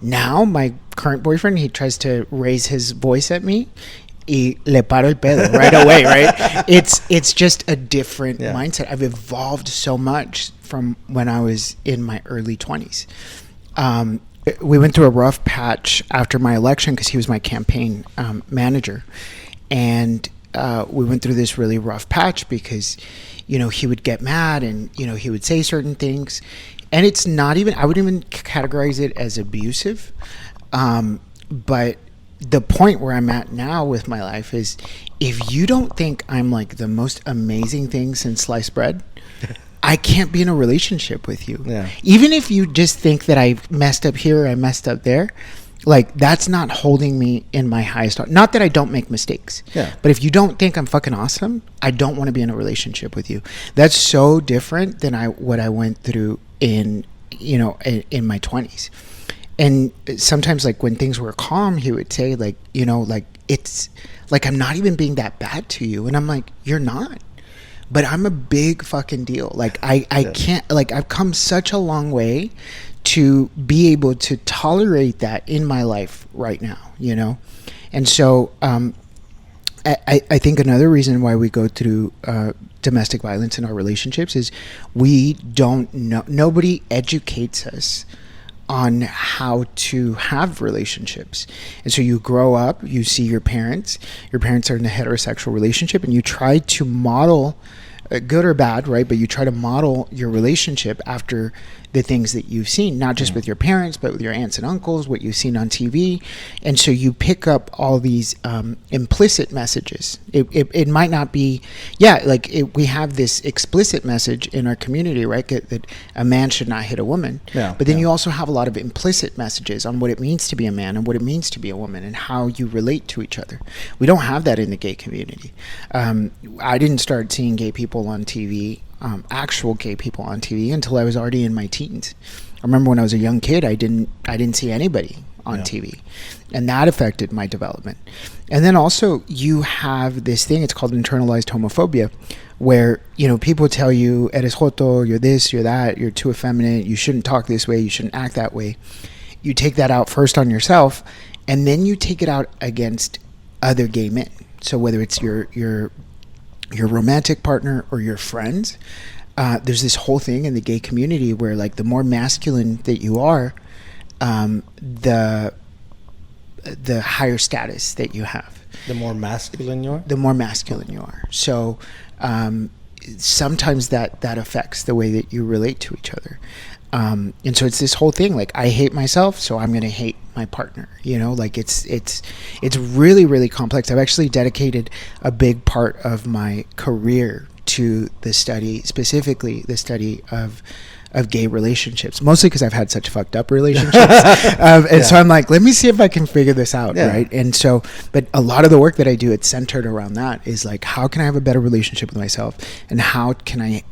Now my current boyfriend, he tries to raise his voice at me, y le paro el pedo right away, right? It's just a different mindset. I've evolved so much from when I was in my early 20s. We went through a rough patch after my election because he was my campaign manager, and we went through this really rough patch because, you know, he would get mad and, you know, he would say certain things. And it's not even, I wouldn't even categorize it as abusive. But the point where I'm at now with my life is, if you don't think I'm like the most amazing thing since sliced bread, I can't be in a relationship with you. Yeah. Even if you just think that I messed up here or I messed up there, like that's not holding me in my highest. Not that I don't make mistakes, but if you don't think I'm fucking awesome, I don't want to be in a relationship with you. That's so different than what I went through in my 20s. And sometimes, like, when things were calm, he would say, like, like, it's like, I'm not even being that bad to you. And I'm like, you're not. But I'm a big fucking deal. Like, I can't, like, I've come such a long way to be able to tolerate that in my life right now, And so I think another reason why we go through domestic violence in our relationships is we don't know, nobody educates us on how to have relationships. And so you grow up, you see your parents are in a heterosexual relationship, and you try to model, good or bad, right? But you try to model your relationship after the things that you've seen, not just with your parents, but with your aunts and uncles, what you've seen on TV. And so you pick up all these implicit messages. It might not be, we have this explicit message in our community, right? That a man should not hit a woman. But then you also have a lot of implicit messages on what it means to be a man and what it means to be a woman and how you relate to each other. We don't have that in the gay community. I didn't start seeing gay people on TV, actual gay people on TV, until I was already in my teens. I remember when I was a young kid, I didn't see anybody on TV, and that affected my development. And then also you have this thing, it's called internalized homophobia, where people tell you, eres joto, you're this, you're that, you're too effeminate, you shouldn't talk this way, you shouldn't act that way. You take that out first on yourself, and then you take it out against other gay men. So whether it's your romantic partner or your friends, there's this whole thing in the gay community where, like, the more masculine that you are, the higher status that you have. The more masculine you are? The more masculine you are. So sometimes that affects the way that you relate to each other. And so it's this whole thing, like, I hate myself, so I'm going to hate my partner, like it's really, really complex. I've actually dedicated a big part of my career to the study, specifically the study of gay relationships, mostly because I've had such fucked up relationships. So I'm like, let me see if I can figure this out. Right. And so, but a lot of the work that I do, it's centered around that, is like, how can I have a better relationship with myself, and how can I,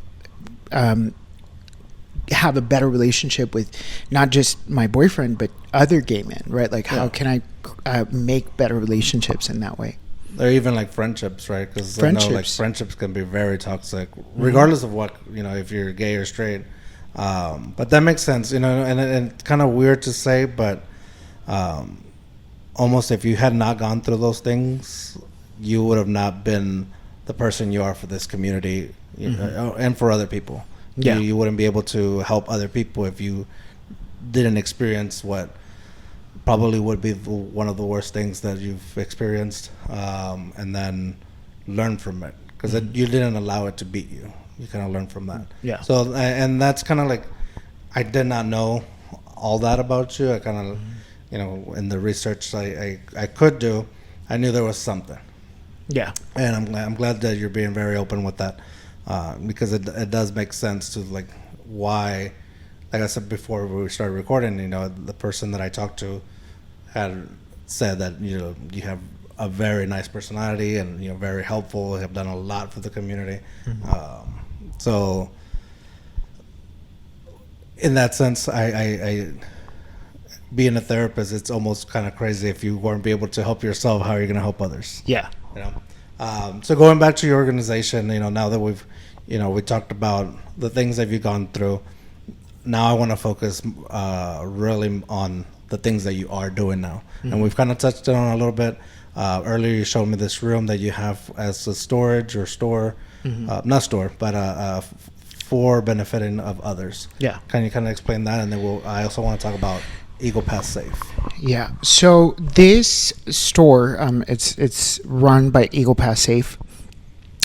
have a better relationship with not just my boyfriend but other gay men, right? Like, how can I make better relationships in that way? Or even like friendships, right? Because I know, like, friendships can be very toxic, regardless of what, if you're gay or straight. But that makes sense, and it's kind of weird to say, but almost if you had not gone through those things, you would have not been the person you are for this community, and for other people. You wouldn't be able to help other people if you didn't experience what probably would be one of the worst things that you've experienced, and then learn from it, because you didn't allow it to beat you. You kind of learn from that. So, and that's kind of like, I did not know all that about you. I kind of, in the research I could do, I knew there was something. And I'm glad that you're being very open with that. Because it does make sense to, like, why, like I said before we started recording, the person that I talked to had said that, you have a very nice personality and, very helpful, have done a lot for the community. So in that sense, I being a therapist, it's almost kind of crazy if you weren't be able to help yourself, how are you going to help others? So going back to your organization, now that we talked about the things that you've gone through, now I want to focus really on the things that you are doing now. And we've kind of touched on it a little bit. Earlier you showed me this room that you have as a storage or store, not store, but for benefiting of others. Can you kind of explain that? And then I also want to talk about Eagle Pass Safe. So this store, it's run by Eagle Pass Safe.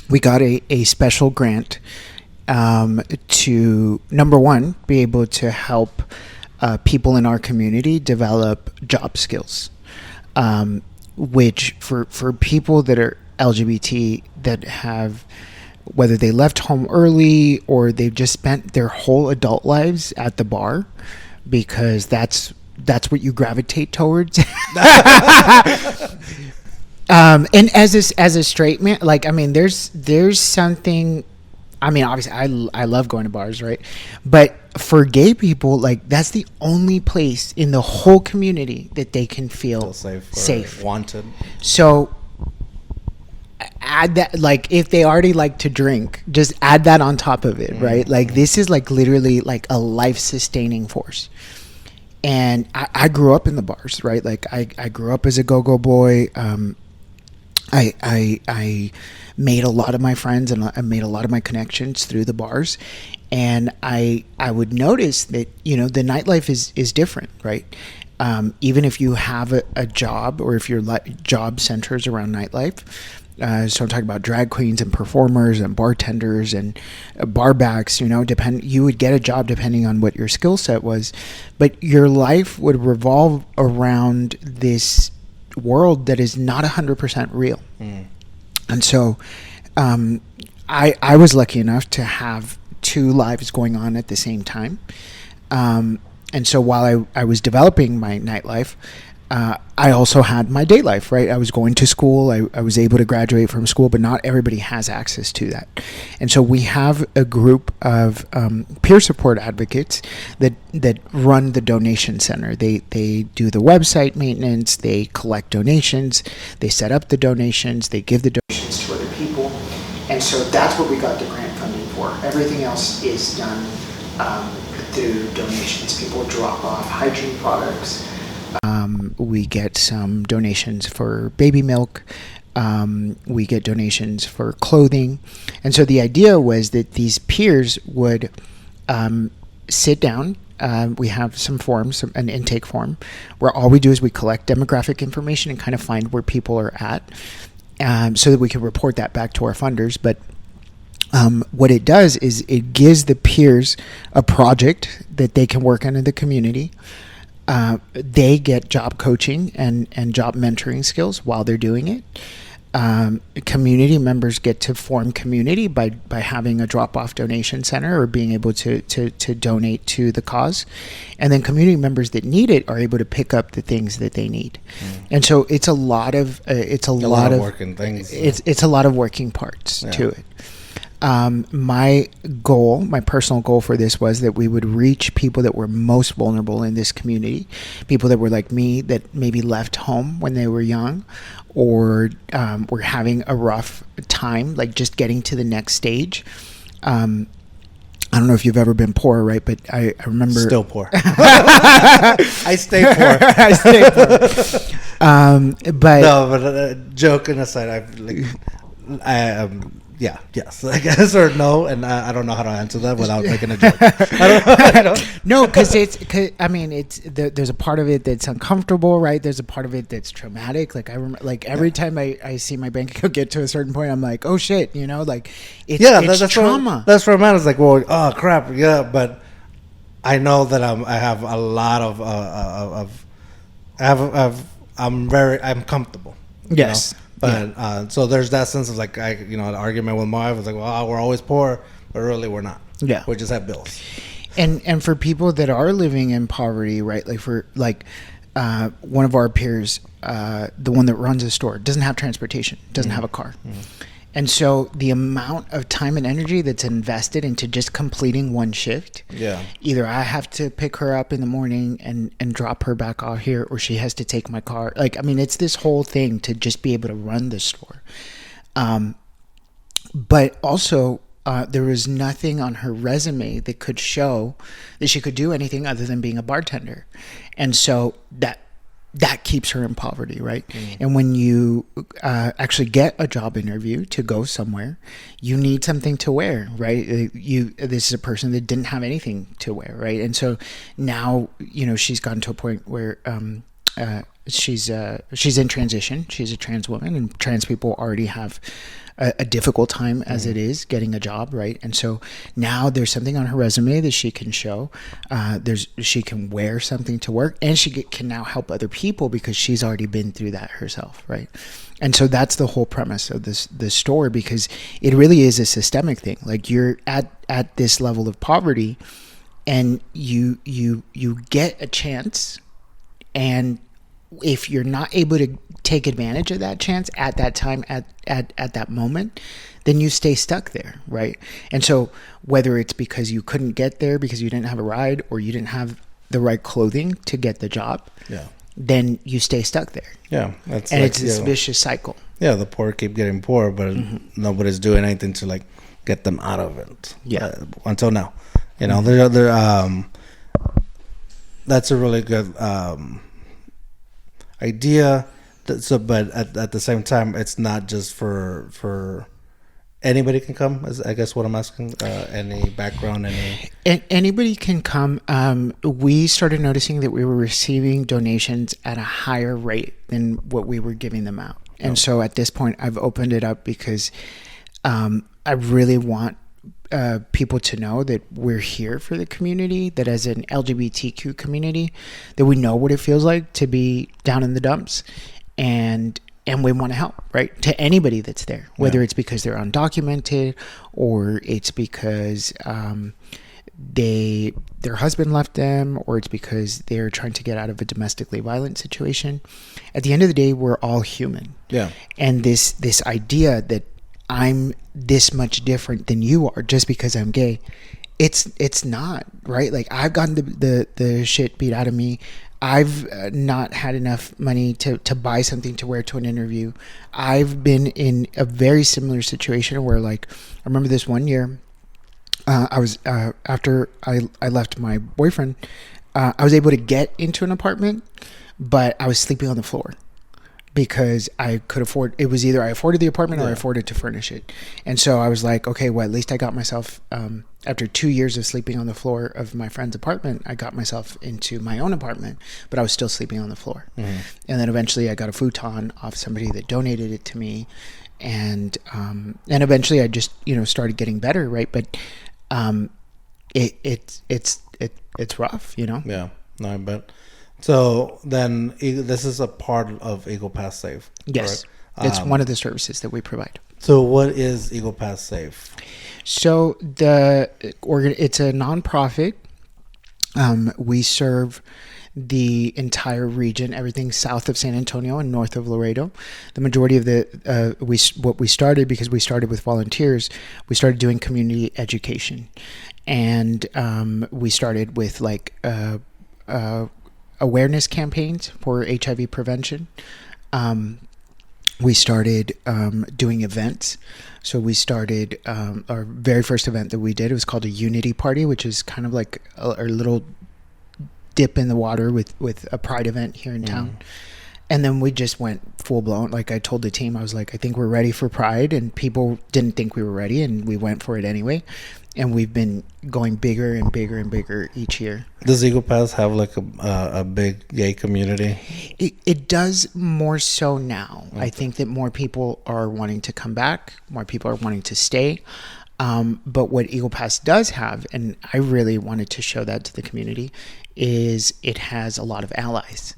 We got a special grant to, number one, be able to help people in our community develop job skills, which for people that are LGBT that have, whether they left home early or they've just spent their whole adult lives at the bar, because that's that's what you gravitate towards. And as a straight man, like, I mean, there's something. I mean, obviously, I love going to bars, right? But for gay people, like, that's the only place in the whole community that they can feel safe, wanted. So add that, like, if they already like to drink, just add that on top of it, right? Like, this is like literally like a life-sustaining force. And I grew up in the bars, right? Like, I grew up as a go-go boy. I made a lot of my friends and I made a lot of my connections through the bars, and I would notice that, you know, the nightlife is different, right? Even if you have a job, or if your job centers around nightlife. So I'm talking about drag queens and performers and bartenders and bar backs, you know, you would get a job depending on what your skill set was, but your life would revolve around this world that is not 100% real. And so I was lucky enough to have two lives going on at the same time. And so while I was developing my nightlife, I also had my day life, right? I was going to school. I was able to graduate from school, but not everybody has access to that. And so we have a group of peer support advocates that run the donation center. They do the website maintenance, they collect donations, they set up the donations, they give the donations to other people. And so that's what we got the grant funding for. Everything else is done through donations. People drop off hygiene products. We get some donations for baby milk. We get donations for clothing. And so the idea was that these peers would sit down. We have some forms, an intake form, where all we do is we collect demographic information and kind of find where people are at, so that we can report that back to our funders. But what it does is it gives the peers a project that they can work on in the community. They get job coaching and job mentoring skills while they're doing it. Community members get to form community by having a drop-off donation center or being able to donate to the cause. And then community members that need it are able to pick up the things that they need. And so it's a lot of working things. It's a lot of working parts to it. My personal goal for this was that we would reach people that were most vulnerable in this community, people that were like me, that maybe left home when they were young, or were having a rough time, like just getting to the next stage. I don't know if you've ever been poor, right? But I remember... Still poor. I stay poor. I stay poor. But joking aside, yes, I guess, or no, and I don't know how to answer that without making a joke. I don't. No, because there's a part of it that's uncomfortable, right? There's a part of it that's traumatic. Like I remember, like every time I see my bank account get to a certain point, I'm like, oh shit, you know, like it's that's trauma. That's where I'm at. It's like, well, oh crap, yeah, but I know that I have a lot I'm comfortable. Yes. You know? But so there's that sense of like, an argument with my wife was like, well, we're always poor, but really we're not. Yeah, we just have bills. And for people that are living in poverty, right? Like one of our peers, the one that runs a store, doesn't have transportation, doesn't have a car. And so the amount of time and energy that's invested into just completing one shift, either I have to pick her up in the morning and drop her back off here, or she has to take my car. Like, I mean, it's this whole thing to just be able to run the store. But also, there was nothing on her resume that could show that she could do anything other than being a bartender. And so that keeps her in poverty, right? And when you actually get a job interview to go somewhere, you need something to wear, right? This is a person that didn't have anything to wear, right? And so now, she's gotten to a point where she's in transition. She's a trans woman, and trans people already have a difficult time as it is getting a job, right? And so now there's something on her resume that she can show. She can wear something to work, and she can now help other people because she's already been through that herself, right? And so that's the whole premise of this store, because it really is a systemic thing. Like, you're at this level of poverty, and you get a chance And if you're not able to take advantage of that chance at that time, at that moment, then you stay stuck there, right? And so whether it's because you couldn't get there because you didn't have a ride, or you didn't have the right clothing to get the job, then you stay stuck there. Yeah, it's this vicious cycle. Yeah, the poor keep getting poorer, but nobody's doing anything to like get them out of it. Yeah, until now, that's a really good idea. So, but at the same time, it's not just for anybody can come. Is I guess what I'm asking. Any background, anybody can come. We started noticing that we were receiving donations at a higher rate than what we were giving them out, and so at this point, I've opened it up because I really want people to know that we're here for the community, that as an LGBTQ community, that we know what it feels like to be down in the dumps, and we want to help, right? To anybody that's there, whether it's because they're undocumented, or it's because their husband left them, or it's because they're trying to get out of a domestically violent situation. At the end of the day, we're all human. Yeah. And this idea that I'm this much different than you are just because I'm gay, it's not, right? Like, I've gotten the shit beat out of me. I've not had enough money to buy something to wear to an interview. I've been in a very similar situation where, like, I remember this one year, I was after I left my boyfriend, I was able to get into an apartment, but I was sleeping on the floor because I could afford. It was either I afforded the apartment or I afforded to furnish it. And so I was like, okay, well, at least I got myself, after 2 years of sleeping on the floor of my friend's apartment, I got myself into my own apartment, but I was still sleeping on the floor. And then eventually I got a futon off somebody that donated it to me. And eventually I just, started getting better. Right. But, it's rough, Yeah, no, I bet. So then this is a part of Eagle Pass Safe. Yes. Correct? It's one of the services that we provide. So what is Eagle Pass Safe? So it's a nonprofit. We serve the entire region, everything south of San Antonio and north of Laredo. The majority of what we started, because we started with volunteers, we started doing community education. And we started with awareness campaigns for HIV prevention. We started doing events. So we started our very first event that we did. It was called a Unity Party, which is kind of like a little dip in the water with a Pride event here in town. And then we just went full blown. Like, I told the team, I was like, I think we're ready for Pride, and people didn't think we were ready, and we went for it anyway. And we've been going bigger and bigger and bigger each year. Does Eagle Pass have like a big gay community? It does more so now. Okay. I think that more people are wanting to come back. More people are wanting to stay. But what Eagle Pass does have, and I really wanted to show that to the community, is it has a lot of allies.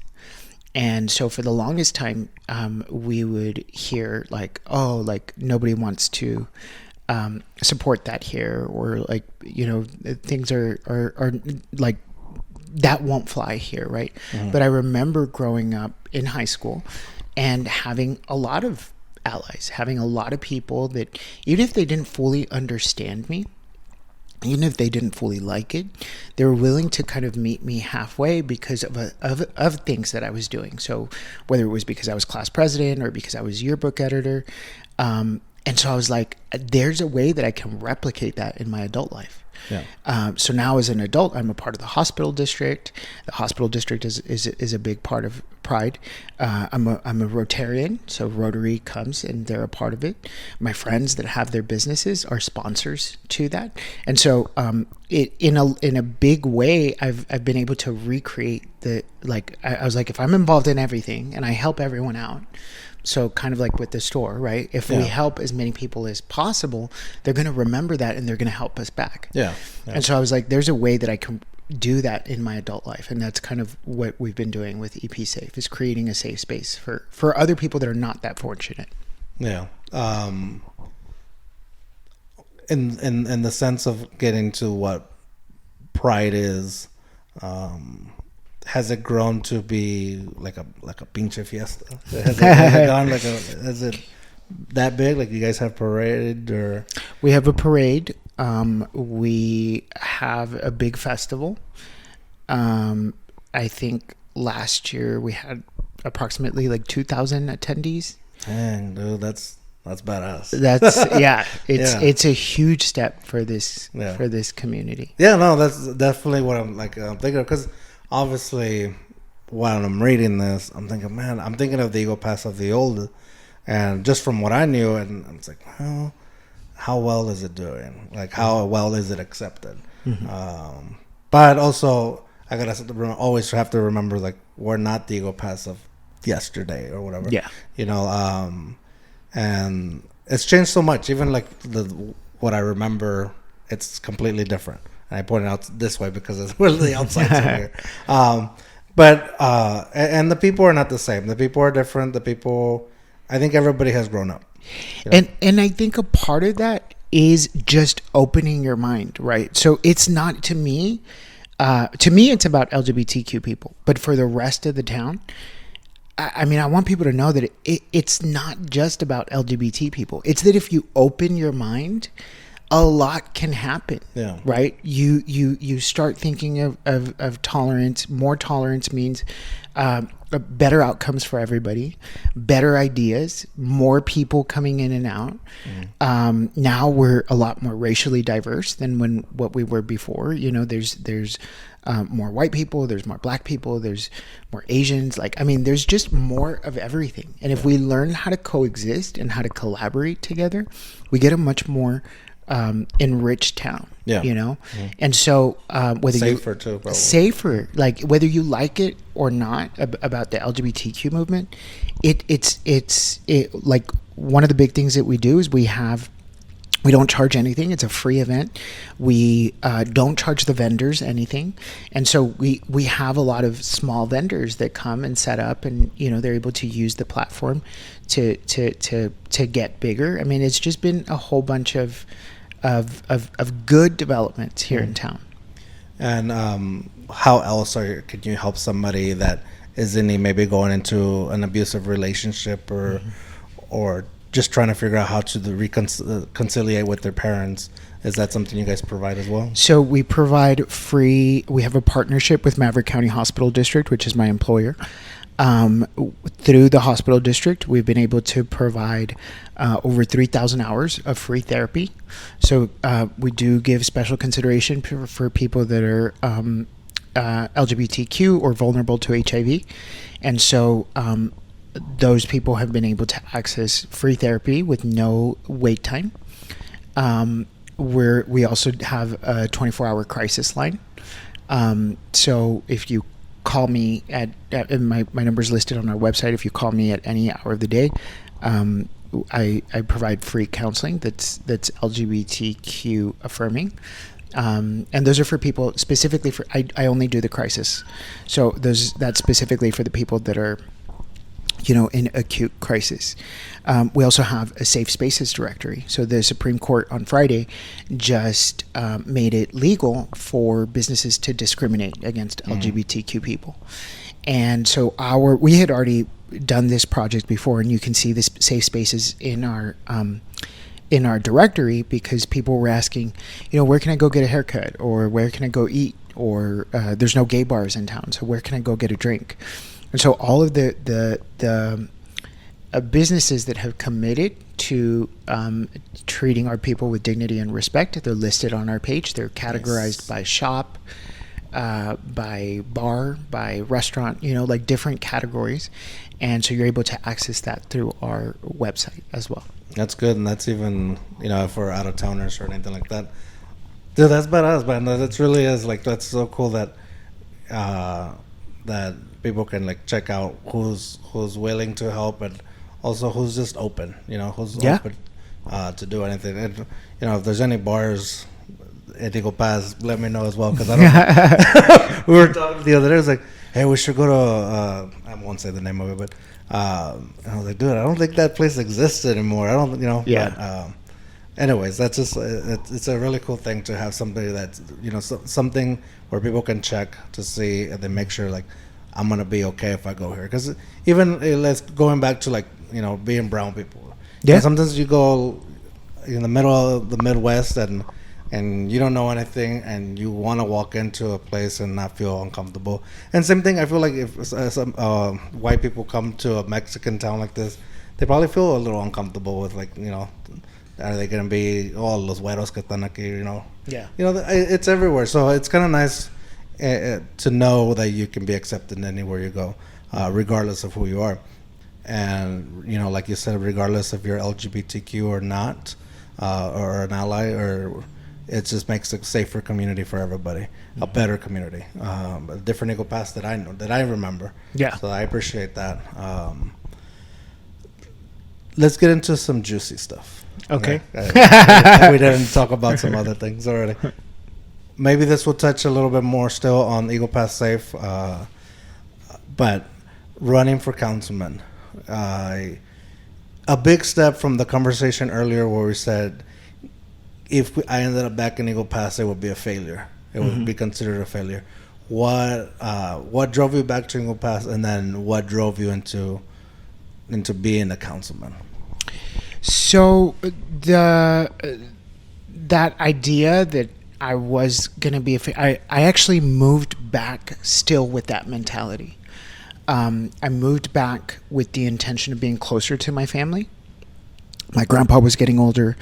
And so for the longest time, we would hear like, oh, like nobody wants to support that here, or like, things are like, that won't fly here, right? But I remember growing up in high school and having a lot of allies, having a lot of people that, even if they didn't fully understand me, even if they didn't fully like it, they were willing to kind of meet me halfway because of things that I was doing. So whether it was because I was class president or because I was yearbook editor, and so I was like, there's a way that I can replicate that in my adult life. Yeah. So now as an adult, I'm a part of the hospital district. The hospital district is a big part of Pride. I'm a Rotarian, so Rotary comes and they're a part of it. My friends that have their businesses are sponsors to that, and so in a big way, I've been able to recreate I was like, if I'm involved in everything and I help everyone out. So kind of like with the store, right? If we help as many people as possible, they're going to remember that and they're going to help us back. Yeah. And so I was like, there's a way that I can do that in my adult life. And that's kind of what we've been doing with EP Safe, is creating a safe space for other people that are not that fortunate. Yeah. In the sense of getting to what Pride is, has it grown to be like a pinche fiesta? Has it gone is it that big? Like, you guys have parade or? We have a parade. We have a big festival. I think last year we had approximately like 2,000 attendees. Dang, dude, that's badass. It's a huge step for this community. Yeah, no, that's definitely what I'm thinking of, because obviously while I'm reading this, I'm thinking of the Eagle Pass of the old, and just from what I knew, and it's like, well, how well is it doing? Like, how well is it accepted? Mm-hmm. But also, I gotta always have to remember, like, we're not the Eagle Pass of yesterday or whatever. Yeah, and it's changed so much. Even like what I remember, it's completely different. And I point it out this way because we're the outsides here. But the people are not the same. The people are different. I think everybody has grown up. You know? And I think a part of that is just opening your mind, right? So it's not, to me, it's about LGBTQ people. But for the rest of the town, I mean, I want people to know that it's not just about LGBT people. It's that if you open your mind, a lot can happen. Yeah. Right? You start thinking of tolerance. More tolerance means better outcomes for everybody, better ideas, more people coming in and out. Now we're a lot more racially diverse than what we were before. You know, there's more white people, there's more black people, there's more Asians. Like, I mean, there's just more of everything. And if we learn how to coexist and how to collaborate together, we get a much more enriched town. Yeah. You know? And so whether safer too, probably. Safer, like whether you like it or not about the LGBTQ movement, it's like one of the big things that we do is we don't charge anything. It's a free event. We don't charge the vendors anything. And so we have a lot of small vendors that come and set up, and, you know, they're able to use the platform to get bigger. I mean, it's just been a whole bunch of good developments here in town. And how else could you help somebody that is maybe going into an abusive relationship or just trying to figure out how to reconciliate with their parents? Is that something you guys provide as well? So we provide we have a partnership with Maverick County Hospital District, which is my employer. Through the hospital district, we've been able to provide over 3,000 hours of free therapy. So we do give special consideration for people that are LGBTQ or vulnerable to HIV. And so those people have been able to access free therapy with no wait time. We also have a 24-hour crisis line. So if you call me at my number's listed on our website. If you call me at any hour of the day, I provide free counseling that's LGBTQ affirming. And those are for people specifically I only do the crisis. So that's specifically for the people that are, you know, in acute crisis. We also have a safe spaces directory. So the Supreme Court on Friday just made it legal for businesses to discriminate against LGBTQ people. And so we had already done this project before, and you can see this safe spaces in our directory, because people were asking, you know, where can I go get a haircut, or where can I go eat, or there's no gay bars in town, so where can I go get a drink? And so all of the businesses that have committed to treating our people with dignity and respect, they're listed on our page. They're categorized by shop, by bar, by restaurant, you know, like different categories. And so you're able to access that through our website as well. That's good. And that's even, you know, if we're out of towners or anything like that. Dude, that's badass, man. That really is, like, that's so cool that that people can, like, check out who's willing to help, and also who's just open, you know, who's open to do anything. And, you know, if there's any bars at Eagle Pass, let me know as well, because I don't we were talking the other day, it was like, hey, we should go to I won't say the name of it, but and I was like, dude, I don't think that place exists anymore. I don't, you know. anyways, that's just it's a really cool thing to have somebody that's something where people can check to see and then make sure like I'm gonna be okay if I go here. Because even let's going back to like being brown people. Yeah. And sometimes you go in the middle of the Midwest and you don't know anything and you want to walk into a place and not feel uncomfortable. And same thing, I feel like if some white people come to a Mexican town like this, they probably feel a little uncomfortable with like are they gonna be los güeros que están aquí? Yeah. It's everywhere. So it's kind of nice to know that you can be accepted anywhere you go, regardless of who you are. And like you said, regardless if you're LGBTQ or not, or an ally, or it just makes a safer community for everybody, a better community, a different Eagle Pass that I remember. Yeah. So I appreciate that. Let's get into some juicy stuff. Okay. We didn't talk about some other things already. Maybe this will touch a little bit more still on Eagle Pass Safe, but running for councilman. A big step from the conversation earlier where we said if I ended up back in Eagle Pass, it would be a failure. It would be considered a failure. What drove you back to Eagle Pass, and then what drove you into being a councilman? So that idea that I was gonna be I actually moved back still with that mentality. I moved back with the intention of being closer to my family. My grandpa was getting older.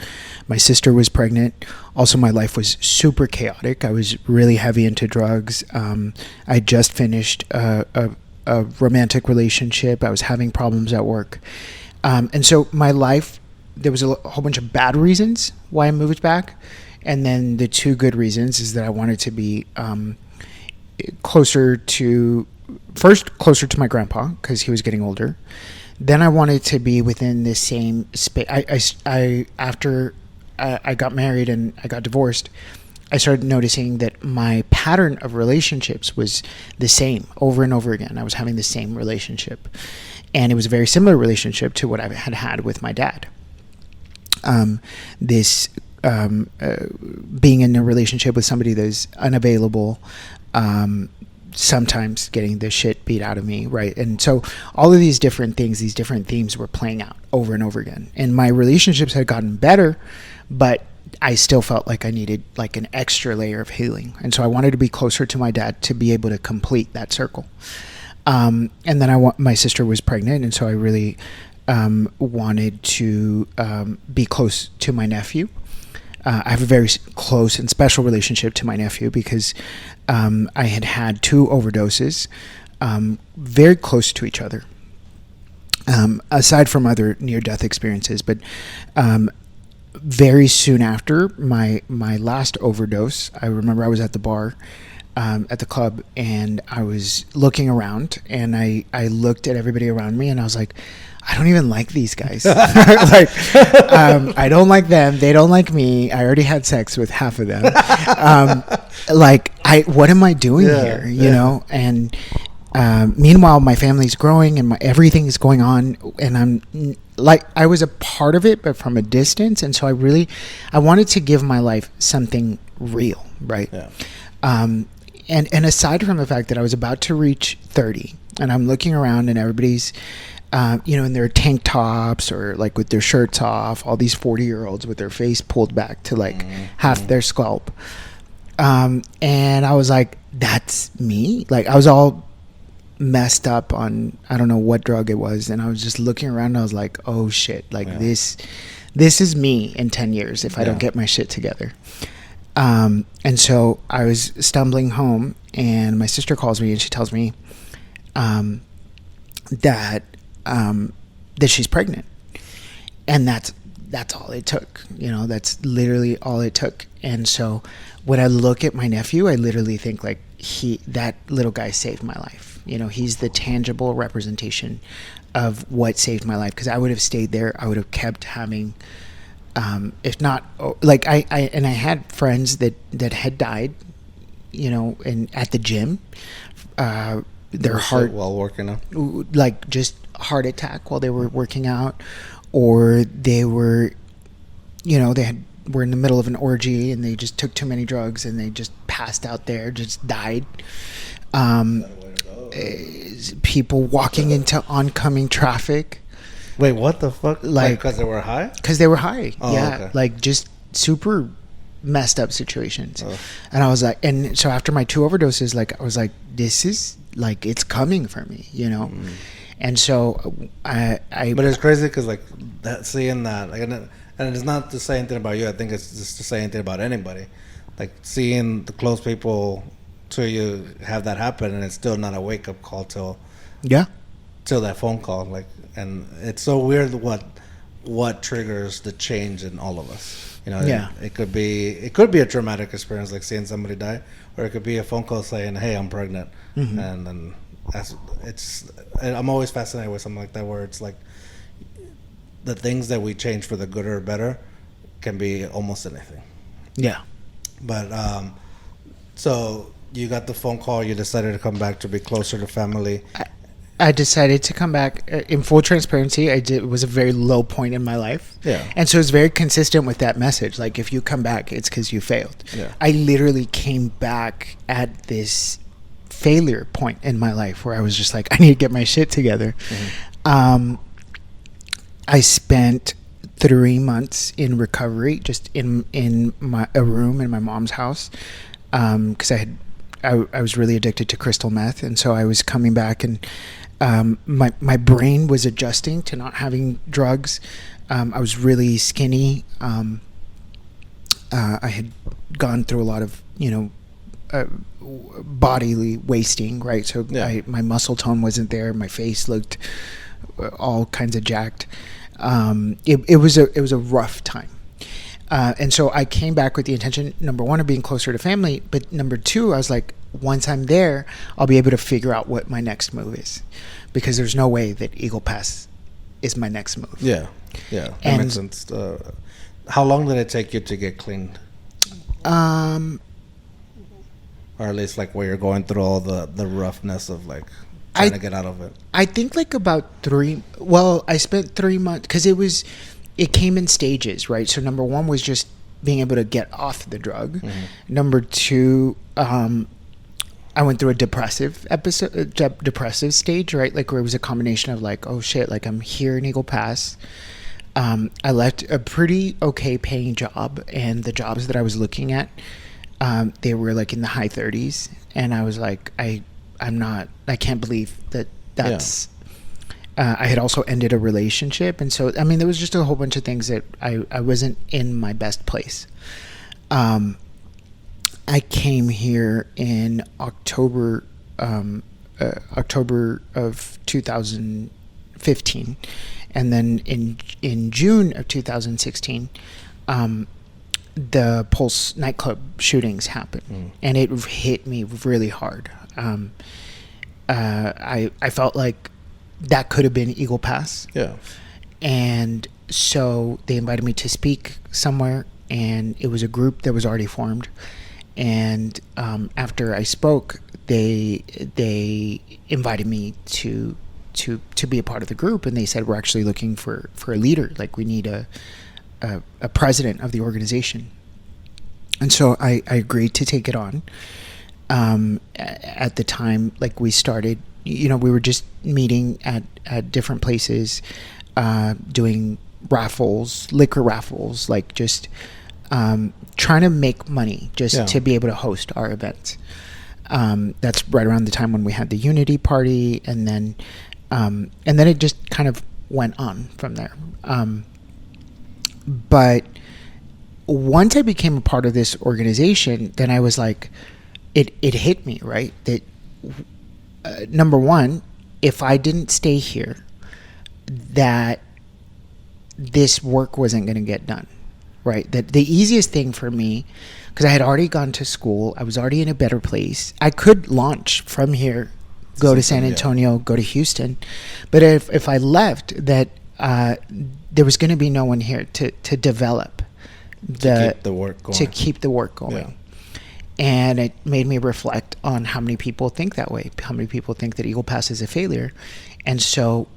My sister was pregnant. Also, my life was super chaotic. I was really heavy into drugs. I just finished a romantic relationship. I was having problems at work. And so my life, there was a whole bunch of bad reasons why I moved back. And then the two good reasons is that I wanted to be closer to my grandpa because he was getting older. Then I wanted to be within the same space. After I got married and I got divorced, I started noticing that my pattern of relationships was the same over and over again. I was having the same relationship. And it was a very similar relationship to what I had had with my dad. Being in a relationship with somebody that's unavailable, sometimes getting the shit beat out of me, right? And so all of these different things, these different themes were playing out over and over again. And my relationships had gotten better, but I still felt like I needed like an extra layer of healing. And so I wanted to be closer to my dad to be able to complete that circle. And then my sister was pregnant, and so I really wanted to be close to my nephew. I have a very close and special relationship to my nephew because I had two overdoses, very close to each other, aside from other near-death experiences. But very soon after my last overdose, I remember I was at the bar at the club, and I was looking around, and I looked at everybody around me, and I was like, I don't even like these guys. I don't like them. They don't like me. I already had sex with half of them. What am I doing here? You know? And meanwhile, my family's growing and everything is going on. And I'm like, I was a part of it, but from a distance. And so I wanted to give my life something real, right? Yeah. And aside from the fact that I was about to reach 30, and I'm looking around and everybody's in their tank tops or like with their shirts off, all these 40-year-olds with their face pulled back to like half their scalp. And I was like, that's me. Like I was all messed up on, I don't know what drug it was. And I was just looking around and I was like, oh shit, like this is me in 10 years if I don't get my shit together. And so I was stumbling home, and my sister calls me and she tells me, that she's pregnant, and that's all it took. That's literally all it took. And so when I look at my nephew, I literally think like that little guy saved my life. He's the tangible representation of what saved my life, because I would have stayed there. I would have kept having, if not like I had friends that had died, and at the gym, their heart while working out, like just heart attack while they were working out, or they were were in the middle of an orgy and they just took too many drugs and they just passed out there, just died. People walking into oncoming traffic. Wait, what the fuck? Like, because they were high? Because they were high. Oh, yeah. okay. Like, just super messed up situations. Oh. And I was like, and so after my 2 overdoses, like, I was like, this is, like, it's coming for me, Mm. And so I But it's crazy because, like, seeing that, like, and it's not to say anything about you. I think it's just to say anything about anybody. Like, seeing the close people to you have that happen, and it's still not a wake-up call till that phone call. Like, and it's so weird what triggers the change in all of us. It could be a traumatic experience, like seeing somebody die, or it could be a phone call saying, "Hey, I'm pregnant," mm-hmm. and then I'm always fascinated with something like that, where it's like the things that we change for the good or better can be almost anything. Yeah. But so you got the phone call. You decided to come back to be closer to family. I decided to come back. In full transparency, it was a very low point in my life. Yeah. And so it's very consistent with that message. Like, if you come back, it's because you failed. Yeah. I literally came back at this failure point in my life where I was just like, I need to get my shit together. Mm-hmm. I spent 3 months in recovery, just in a room in my mom's house, because I was really addicted to crystal meth, and so I was coming back, and my brain was adjusting to not having drugs. I was really skinny. I had gone through a lot of bodily wasting, right? So my muscle tone wasn't there. My face looked all kinds of jacked. It was a rough time. And so I came back with the intention, number one, of being closer to family, but number two, I was like, once I'm there, I'll be able to figure out what my next move is, because there's no way that Eagle Pass is my next move. Yeah, that makes sense. How long did it take you to get cleaned? Or at least, like, where you're going through all the roughness of, like, trying to get out of it. I think, like, about I spent 3 months, because it came in stages, right? So number one was just being able to get off the drug. Mm-hmm. Number two, I went through a depressive stage, right? Like, where it was a combination of, like, oh shit, like, I'm here in Eagle Pass. I left a pretty okay paying job, and the jobs that I was looking at, they were, like, in the high 30s, and I was like, I can't believe that's. I had also ended a relationship, and so, I mean, there was just a whole bunch of things that I wasn't in my best place. I came here in October of 2015, and then in June of 2016, the Pulse nightclub shootings happened, and it hit me really hard. I felt like that could have been Eagle Pass. Yeah. And so they invited me to speak somewhere, and it was a group that was already formed. And after I spoke, they invited me to be a part of the group, and they said, we're actually looking for a leader. Like, we need a president of the organization. And so I agreed to take it on. At the time, like, we started, we were just meeting at different places, doing raffles, liquor raffles, like, just trying to make money just to be able to host our events. That's right around the time when we had the Unity Party, and then it just kind of went on from there. But once I became a part of this organization, then I was like, it hit me, right? That number one, if I didn't stay here, that this work wasn't going to get done, right? That the easiest thing for me, because I had already gone to school, I was already in a better place. I could launch from here, go to San Antonio, go to Houston. But if I left, that there was going to be no one here to develop to keep the work going. Yeah. And it made me reflect on how many people think that way, how many people think that Eagle Pass is a failure. And so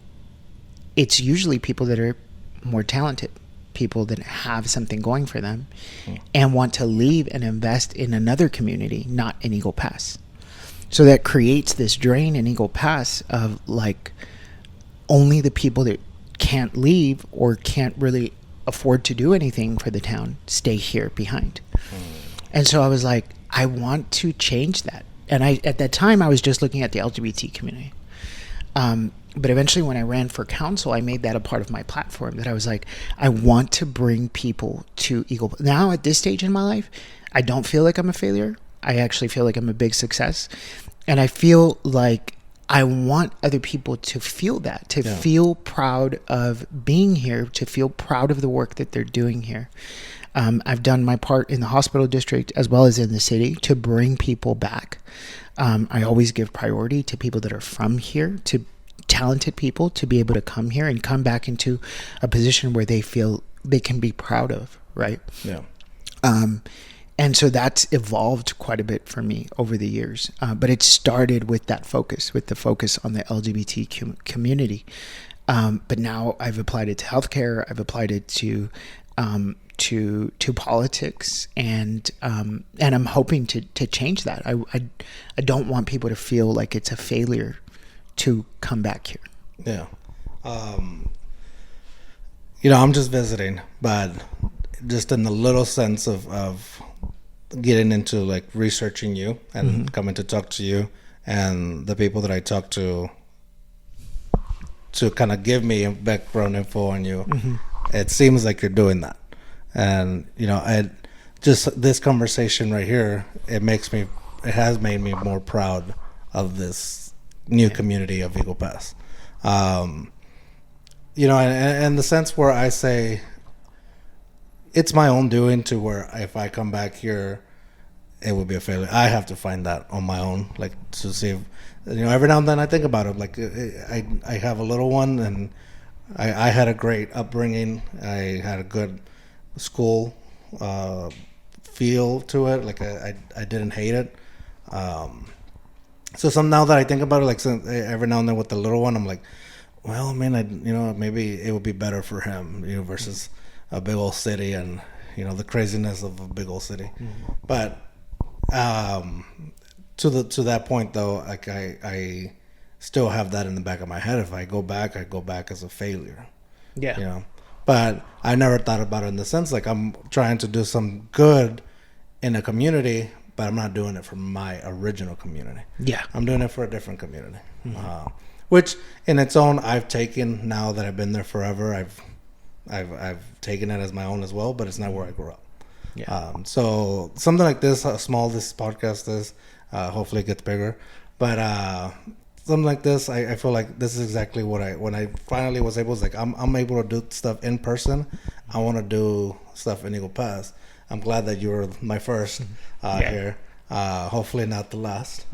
it's usually people that are more talented, people that have something going for them and want to leave and invest in another community, not in Eagle Pass. So that creates this drain in Eagle Pass of like only the people that can't leave or can't really afford to do anything for the town stay here behind. And so I was like, I want to change that. And at that time I was just looking at the LGBT community. But eventually when I ran for council, I made that a part of my platform, that I was like, I want to bring people to Eagle. Now at this stage in my life, I don't feel like I'm a failure. I actually feel like I'm a big success. And I feel like I want other people to feel that, to feel proud of being here, to feel proud of the work that they're doing here. I've done my part in the hospital district as well as in the city to bring people back. I always give priority to people that are from here, to talented people, to be able to come here and come back into a position where they feel they can be proud of, right? Yeah. And so that's evolved quite a bit for me over the years. But it started with that focus, with the focus on the LGBT community. But now I've applied it to healthcare. I've applied it to politics, and I'm hoping to change that. I don't want people to feel like it's a failure to come back here. Yeah. I'm just visiting, but just in the little sense of getting into like researching you and coming to talk to you, and the people that I talk to kind of give me background info on you, it seems like you're doing that. And just this conversation right here, it has made me more proud of this new community of Eagle Pass. And the sense where I say it's my own doing, to where if I come back here, it would be a failure. I have to find that on my own, like to see if, every now and then I think about it. Like I have a little one, and I had a great upbringing. I had a good school feel to it. Like I didn't hate it. So now that I think about it, like every now and then with the little one, I'm like, well, I mean, maybe it would be better for him, versus a big old city and the craziness of a big old city. But to that point though, like I still have that in the back of my head. If I go back as a failure. Yeah. But I never thought about it in the sense like I'm trying to do some good in a community, but I'm not doing it for my original community. Yeah. I'm doing it for a different community. Which in its own, I've taken, now that I've been there forever, I've taken it as my own as well, but it's not where I grew up. Yeah. So something like this, how small this podcast is, hopefully it gets bigger, but something like this, I feel like this is exactly what when I finally was able, like I'm able to do stuff in person. I want to do stuff in Eagle Pass. I'm glad that you were my first here. Hopefully not the last.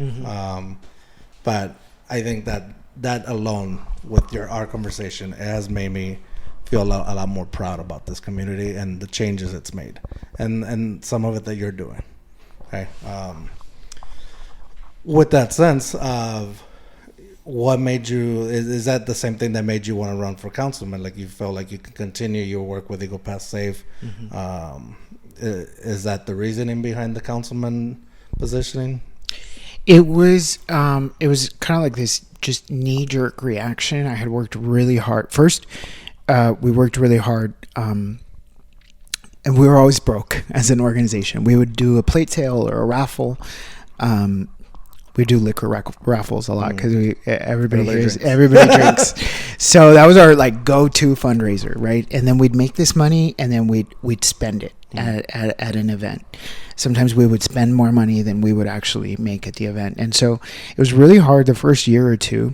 But I think that alone, with our conversation, it has made me feel a lot more proud about this community and the changes it's made, and some of it that you're doing. Okay. With that sense of what made you, is that the same thing that made you want to run for councilman? Like you felt like you could continue your work with Eagle Pass Safe. Is that the reasoning behind the councilman positioning? It was kind of like this just knee-jerk reaction. I had worked really hard. First, we worked really hard, and we were always broke as an organization. We would do a plate sale or a raffle. We do liquor raffles a lot because everybody drinks. So that was our like go-to fundraiser, right? And then we'd make this money, and then we'd spend it at an event. Sometimes we would spend more money than we would actually make at the event, and so it was really hard the first year or two.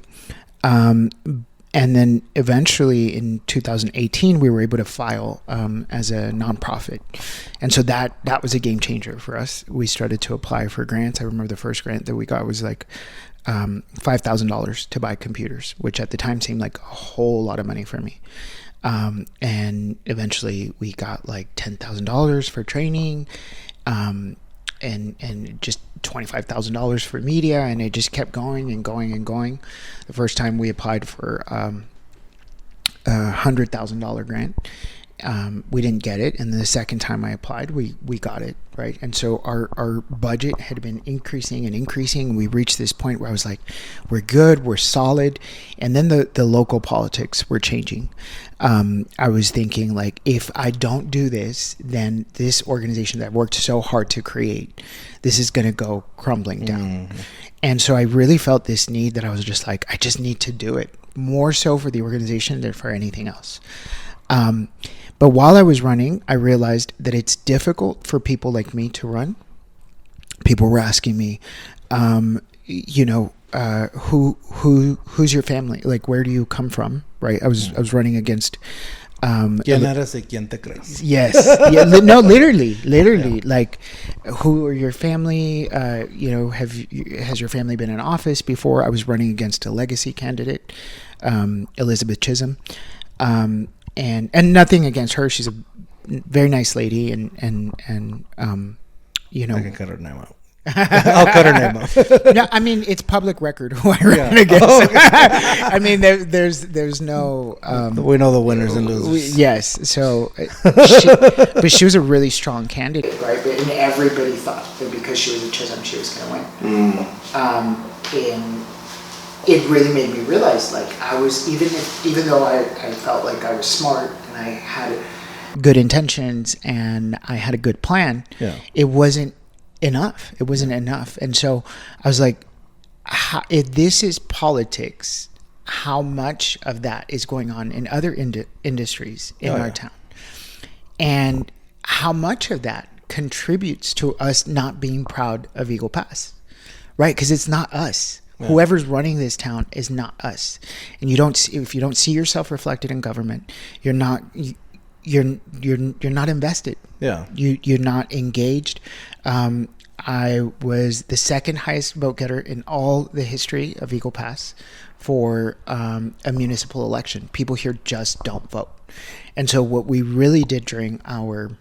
And then eventually in 2018, we were able to file as a nonprofit. And so that was a game changer for us. We started to apply for grants. I remember the first grant that we got was like $5,000 to buy computers, which at the time seemed like a whole lot of money for me. And eventually we got like $10,000 for training, and just $25,000 for media, and it just kept going and going and going. The first time we applied for a $100,000 grant, we didn't get it, and then the second time I applied, we got it, right? And so our budget had been increasing and increasing. We reached this point where I was like, we're good, we're solid. And then the local politics were changing. I was thinking, like, if I don't do this, then this organization that I worked so hard to create, this is going to go crumbling down. And so I really felt this need that I was just like, I just need to do it, more so for the organization than for anything else. But while I was running, I realized that it's difficult for people like me to run. People were asking me, who's your family? Like, where do you come from? Right? I was running against. ¿Quién eres y quién te crees? Yes. Yeah, no, literally. Yeah. Like, who are your family? Has your family been in office before? I was running against a legacy candidate, Elizabeth Chisholm. And nothing against her. She's a very nice lady, and I can cut her name out. I'll cut her name out. No, I mean, it's public record who I ran against. Oh, okay. I mean, there's no. We know the winners and losers. Yes, so, but she was a really strong candidate, right? And everybody thought that because she was a Chisholm, she was going to win. And it really made me realize, like, I was, even though I felt like I was smart and I had good intentions and I had a good plan, it wasn't enough. It wasn't enough. And so I was like, if this is politics, how much of that is going on in other industries in our town? And how much of that contributes to us not being proud of Eagle Pass, right? Because it's not us. Whoever's running this town is not us, and if you don't see yourself reflected in government, you're not invested. Yeah, you're not engaged. I was the second highest vote getter in all the history of Eagle Pass for a municipal election. People here just don't vote, and so what we really did during our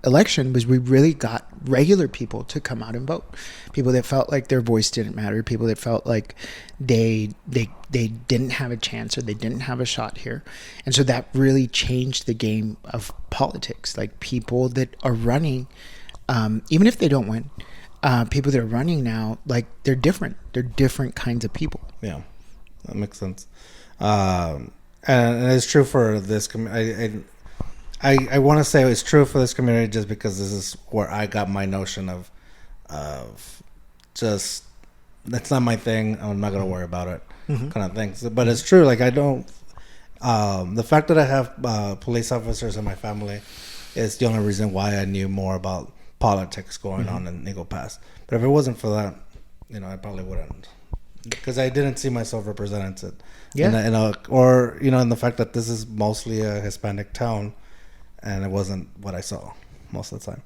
election was we really got regular people to come out and vote. People that felt like their voice didn't matter. People that felt like they didn't have a chance or they didn't have a shot here. And so that really changed the game of politics. Like, people that are running, even if they don't win, people that are running now, like, they're different. They're different kinds of people. Yeah, that makes sense. And it's true for this community. I want to say it's true for this community just because this is where I got my notion of just, that's not my thing, I'm not going to worry about it, kind of thing. So, but it's true, like, I don't, the fact that I have police officers in my family is the only reason why I knew more about politics going on in Eagle Pass. But if it wasn't for that, I probably wouldn't, because I didn't see myself represented. In the fact that this is mostly a Hispanic town. And it wasn't what I saw most of the time.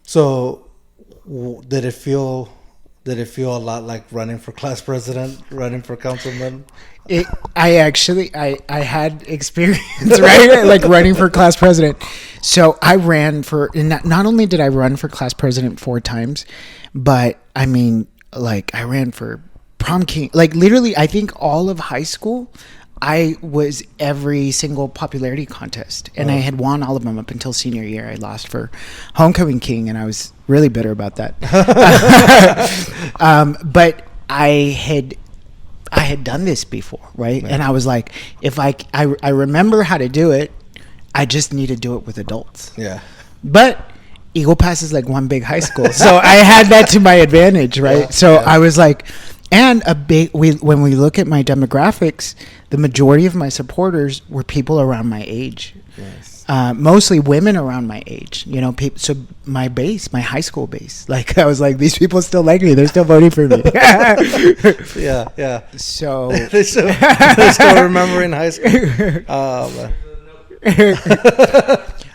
So did it feel a lot like running for class president, running for councilman? I had experience, right? Like, running for class president. So I ran for, and not only did I run for class president 4 times, but I mean, like, I ran for prom king. Like, literally, I think all of high school, I was every single popularity contest, and I had won all of them up until senior year. I lost for homecoming king, and I was really bitter about that. But I had done this before, right? And I was like, if I remember how to do it, I just need to do it with adults. Yeah. But Eagle Pass is like one big high school, so I had that to my advantage, right? I was like. And when we look at my demographics, the majority of my supporters were people around my age. Yes. Mostly women around my age. So my base, my high school base, like, I was like, these people still like me. They're still voting for me. Yeah. So they're still remembering high school.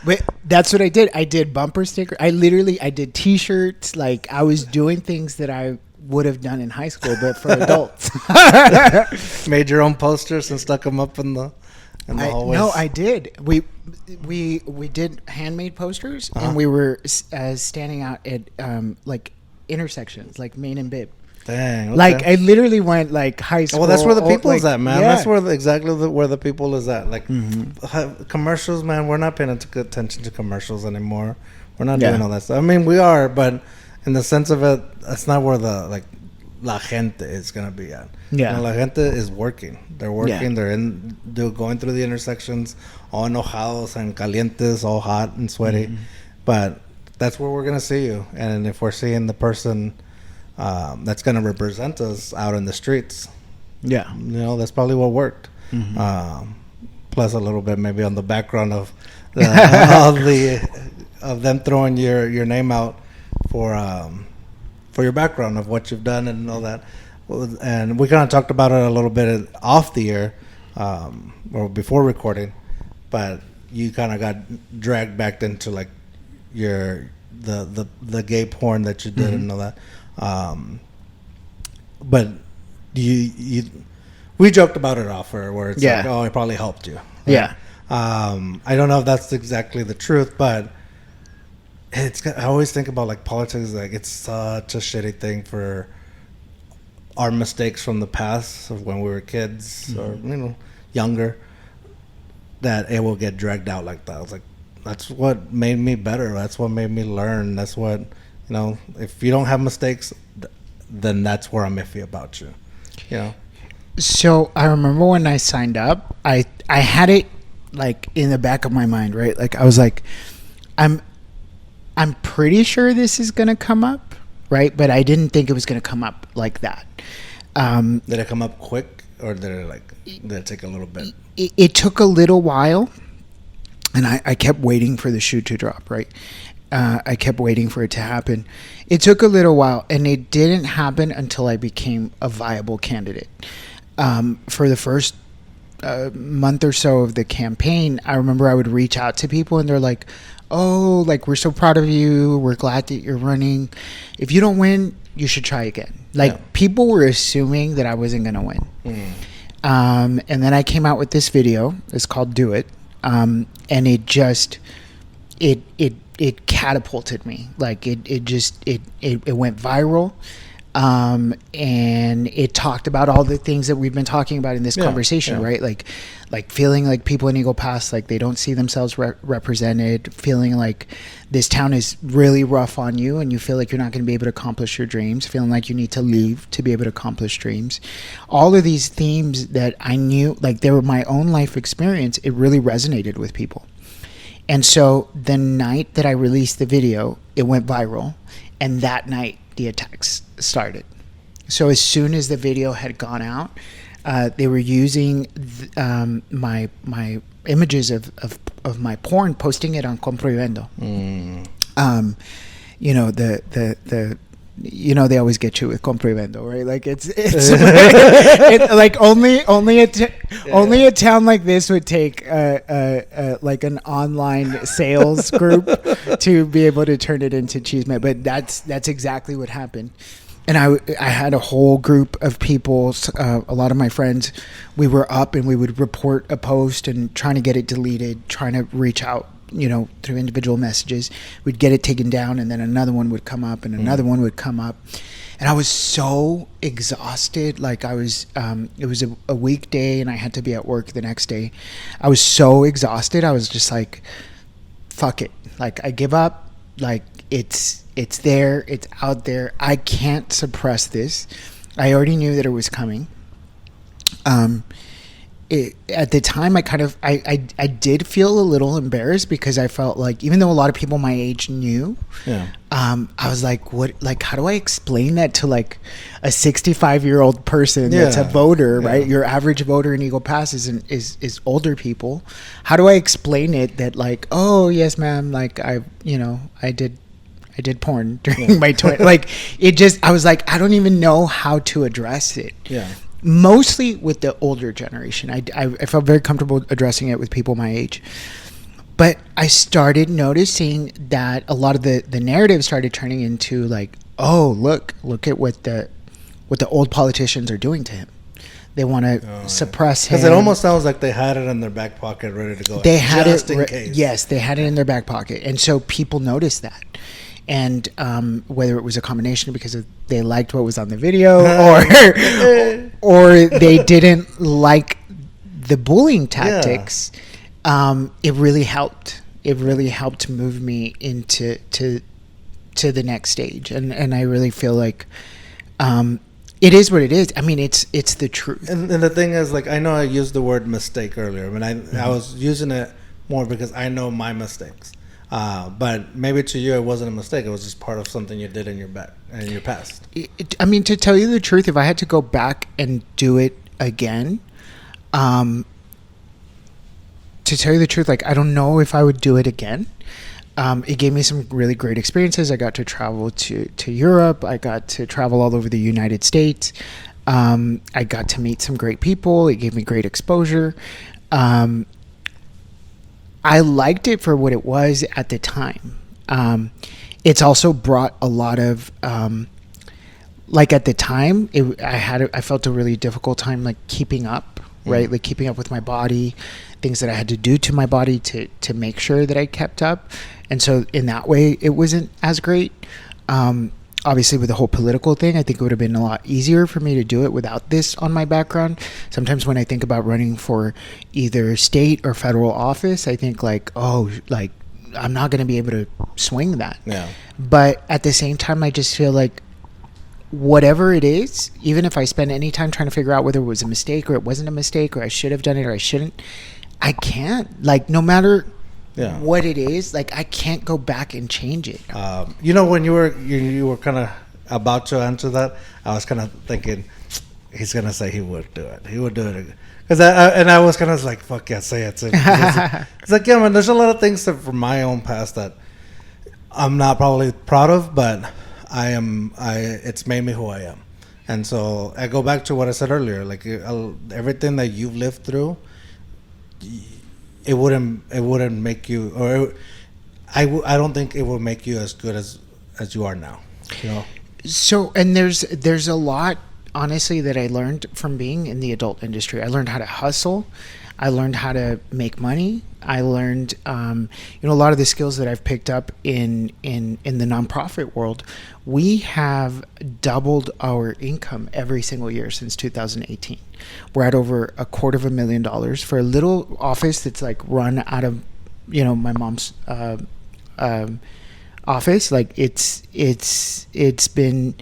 But that's what I did. I did bumper stickers. I did T-shirts. Like, I was doing things that I would have done in high school, but for adults. Made your own posters and stuck them up in the hallways? No, I did. We did handmade posters, and we were standing out at like intersections, like Main and Bibb. Dang. Okay. Like I literally went like high school. Well, that's where the people is at, man. Yeah. That's where where the people is at. Like commercials, man. We're not paying attention to commercials anymore. We're not doing all that stuff. I mean, we are, but in the sense of it, that's not where the like la gente is gonna be at. Yeah, you know, la gente is working. They're working. They're going through the intersections, all enojados and calientes, all hot and sweaty. But that's where we're gonna see you. And if we're seeing the person that's gonna represent us out in the streets, you know, that's probably what worked. Plus a little bit maybe on the background of of them throwing your name out for your background of what you've done and all that. And we kind of talked about it a little bit off the air or before recording, but you kind of got dragged back into like the gay porn that you did and all that. But we joked about it off air where it's like, oh, it probably helped you. Right? I don't know if that's exactly the truth, but I always think about like politics, like it's such a shitty thing for our mistakes from the past of when we were kids or you know younger, that it will get dragged out like that. I was like, that's what made me better. That's what made me learn. That's what, you know, if you don't have mistakes, then that's where I'm iffy about you. You know. So I remember when I signed up, I had it like in the back of my mind, right? Like I was like, I'm pretty sure this is gonna come up, right? But I didn't think it was gonna come up like that. Did it come up quick, or did it take a little bit? It took a little while, and I kept waiting for the shoe to drop, right? I kept waiting for it to happen. It took a little while, and it didn't happen until I became a viable candidate. For the first month or so of the campaign, I remember I would reach out to people, and they're like, oh, like, we're so proud of you. We're glad that you're running. If you don't win, you should try again. Like, people were assuming that I wasn't going to win. And then I came out with this video. It's called Do It. And it just, it catapulted me. Like, it went viral. And it talked about all the things that we've been talking about in this conversation, right? Like feeling like people in Eagle Pass, like they don't see themselves represented, feeling like this town is really rough on you and you feel like you're not going to be able to accomplish your dreams, feeling like you need to leave to be able to accomplish dreams. All of these themes that I knew, like they were my own life experience, it really resonated with people. And so the night that I released the video, it went viral. And that night, the attacks started. So as soon as the video had gone out, they were using my images of my porn, posting it on Compro y Vendo. You know, the you know, they always get you with Compro y Vendo, right? Like it's like only a town like this would take like an online sales group to be able to turn it into Chisme. But that's exactly what happened. And I had a whole group of people, a lot of my friends, we were up and we would report a post and trying to get it deleted, trying to reach out, you know, through individual messages. We'd get it taken down and then another one would come up and another one would come up. And I was so exhausted. Like I was, it was a weekday and I had to be at work the next day. I was so exhausted. I was just like, fuck it. Like I give up. Like it's there. It's out there. I can't suppress this. I already knew that it was coming. At the time, I did feel a little embarrassed because I felt like, even though a lot of people my age knew, I was like, what? Like, how do I explain that to like a 65-year-old person that's a voter, right? Your average voter in Eagle Pass is older people. How do I explain it that like, oh yes, ma'am, like I did porn during my 20s. Like it just, I was like, I don't even know how to address it. Mostly with the older generation. I felt very comfortable addressing it with people my age. But I started noticing that a lot of the narrative started turning into like, oh, look at what the old politicians are doing to him. They want to suppress him. Because it almost sounds like they had it in their back pocket ready to go. They had just it in case. Yes, they had it in their back pocket. And so people noticed that. and whether it was a combination because they liked what was on the video or they didn't like the bullying tactics, it really helped. It really helped move me into the next stage, and I really feel like it is what it is. I mean, it's the truth. And the thing is, like, I know I used the word mistake earlier. I mean, I was using it more because I know my mistakes. But maybe to you, it wasn't a mistake. It was just part of something you did in your past. I mean, to tell you the truth, if I had to go back and do it again, to tell you the truth, like, I don't know if I would do it again. It gave me some really great experiences. I got to travel to Europe. I got to travel all over the United States. I got to meet some great people. It gave me great exposure. I liked it for what it was at the time. It's also brought a lot of, like, at the time, I felt a really difficult time, like, keeping up, right? Like, keeping up with my body, things that I had to do to my body to make sure that I kept up. And so in that way, it wasn't as great. Obviously, with the whole political thing, I think it would have been a lot easier for me to do it without this on my background. Sometimes when I think about running for either state or federal office, I think like, oh, like, I'm not going to be able to swing that. Yeah. But at the same time, I just feel like whatever it is, even if I spend any time trying to figure out whether it was a mistake or it wasn't a mistake or I should have done it or I shouldn't, I can't. Like, no matter what it is, like, I can't go back and change it. When you were kind of about to answer that, I was kind of thinking he's gonna say he would do it. He would do it because I was kind of like, fuck yeah, say it. It's like, yeah, man. There's a lot of things from my own past that I'm not probably proud of, but it's made me who I am. And so I go back to what I said earlier, like everything that you've lived through. It wouldn't make you, or I don't think it will make you as good as you are now. You know. So, and there's a lot, honestly, that I learned from being in the adult industry. I learned how to hustle. I learned how to make money. I learned, a lot of the skills that I've picked up in the nonprofit world. We have doubled our income every single year since 2018. We're at over $250,000 for a little office that's like run out of, my mom's office. Like it's been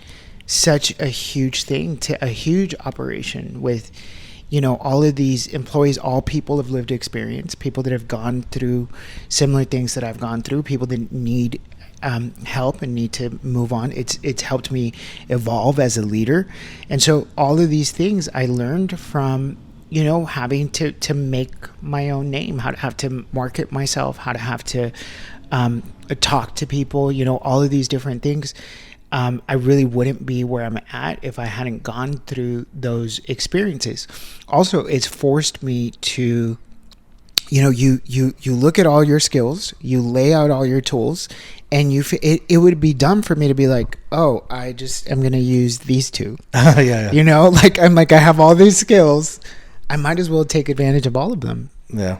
such a huge thing, to a huge operation with, all of these employees, all people of lived experience, people that have gone through similar things that I've gone through, people that need help and need to move on. It's helped me evolve as a leader. And so all of these things I learned from, having to make my own name, how to have to market myself, how to have to talk to people, all of these different things. I really wouldn't be where I'm at if I hadn't gone through those experiences. Also, it's forced me to, you look at all your skills, you lay out all your tools, and it would be dumb for me to be like, oh, I just am going to use these two. Yeah. I have all these skills. I might as well take advantage of all of them. Yeah.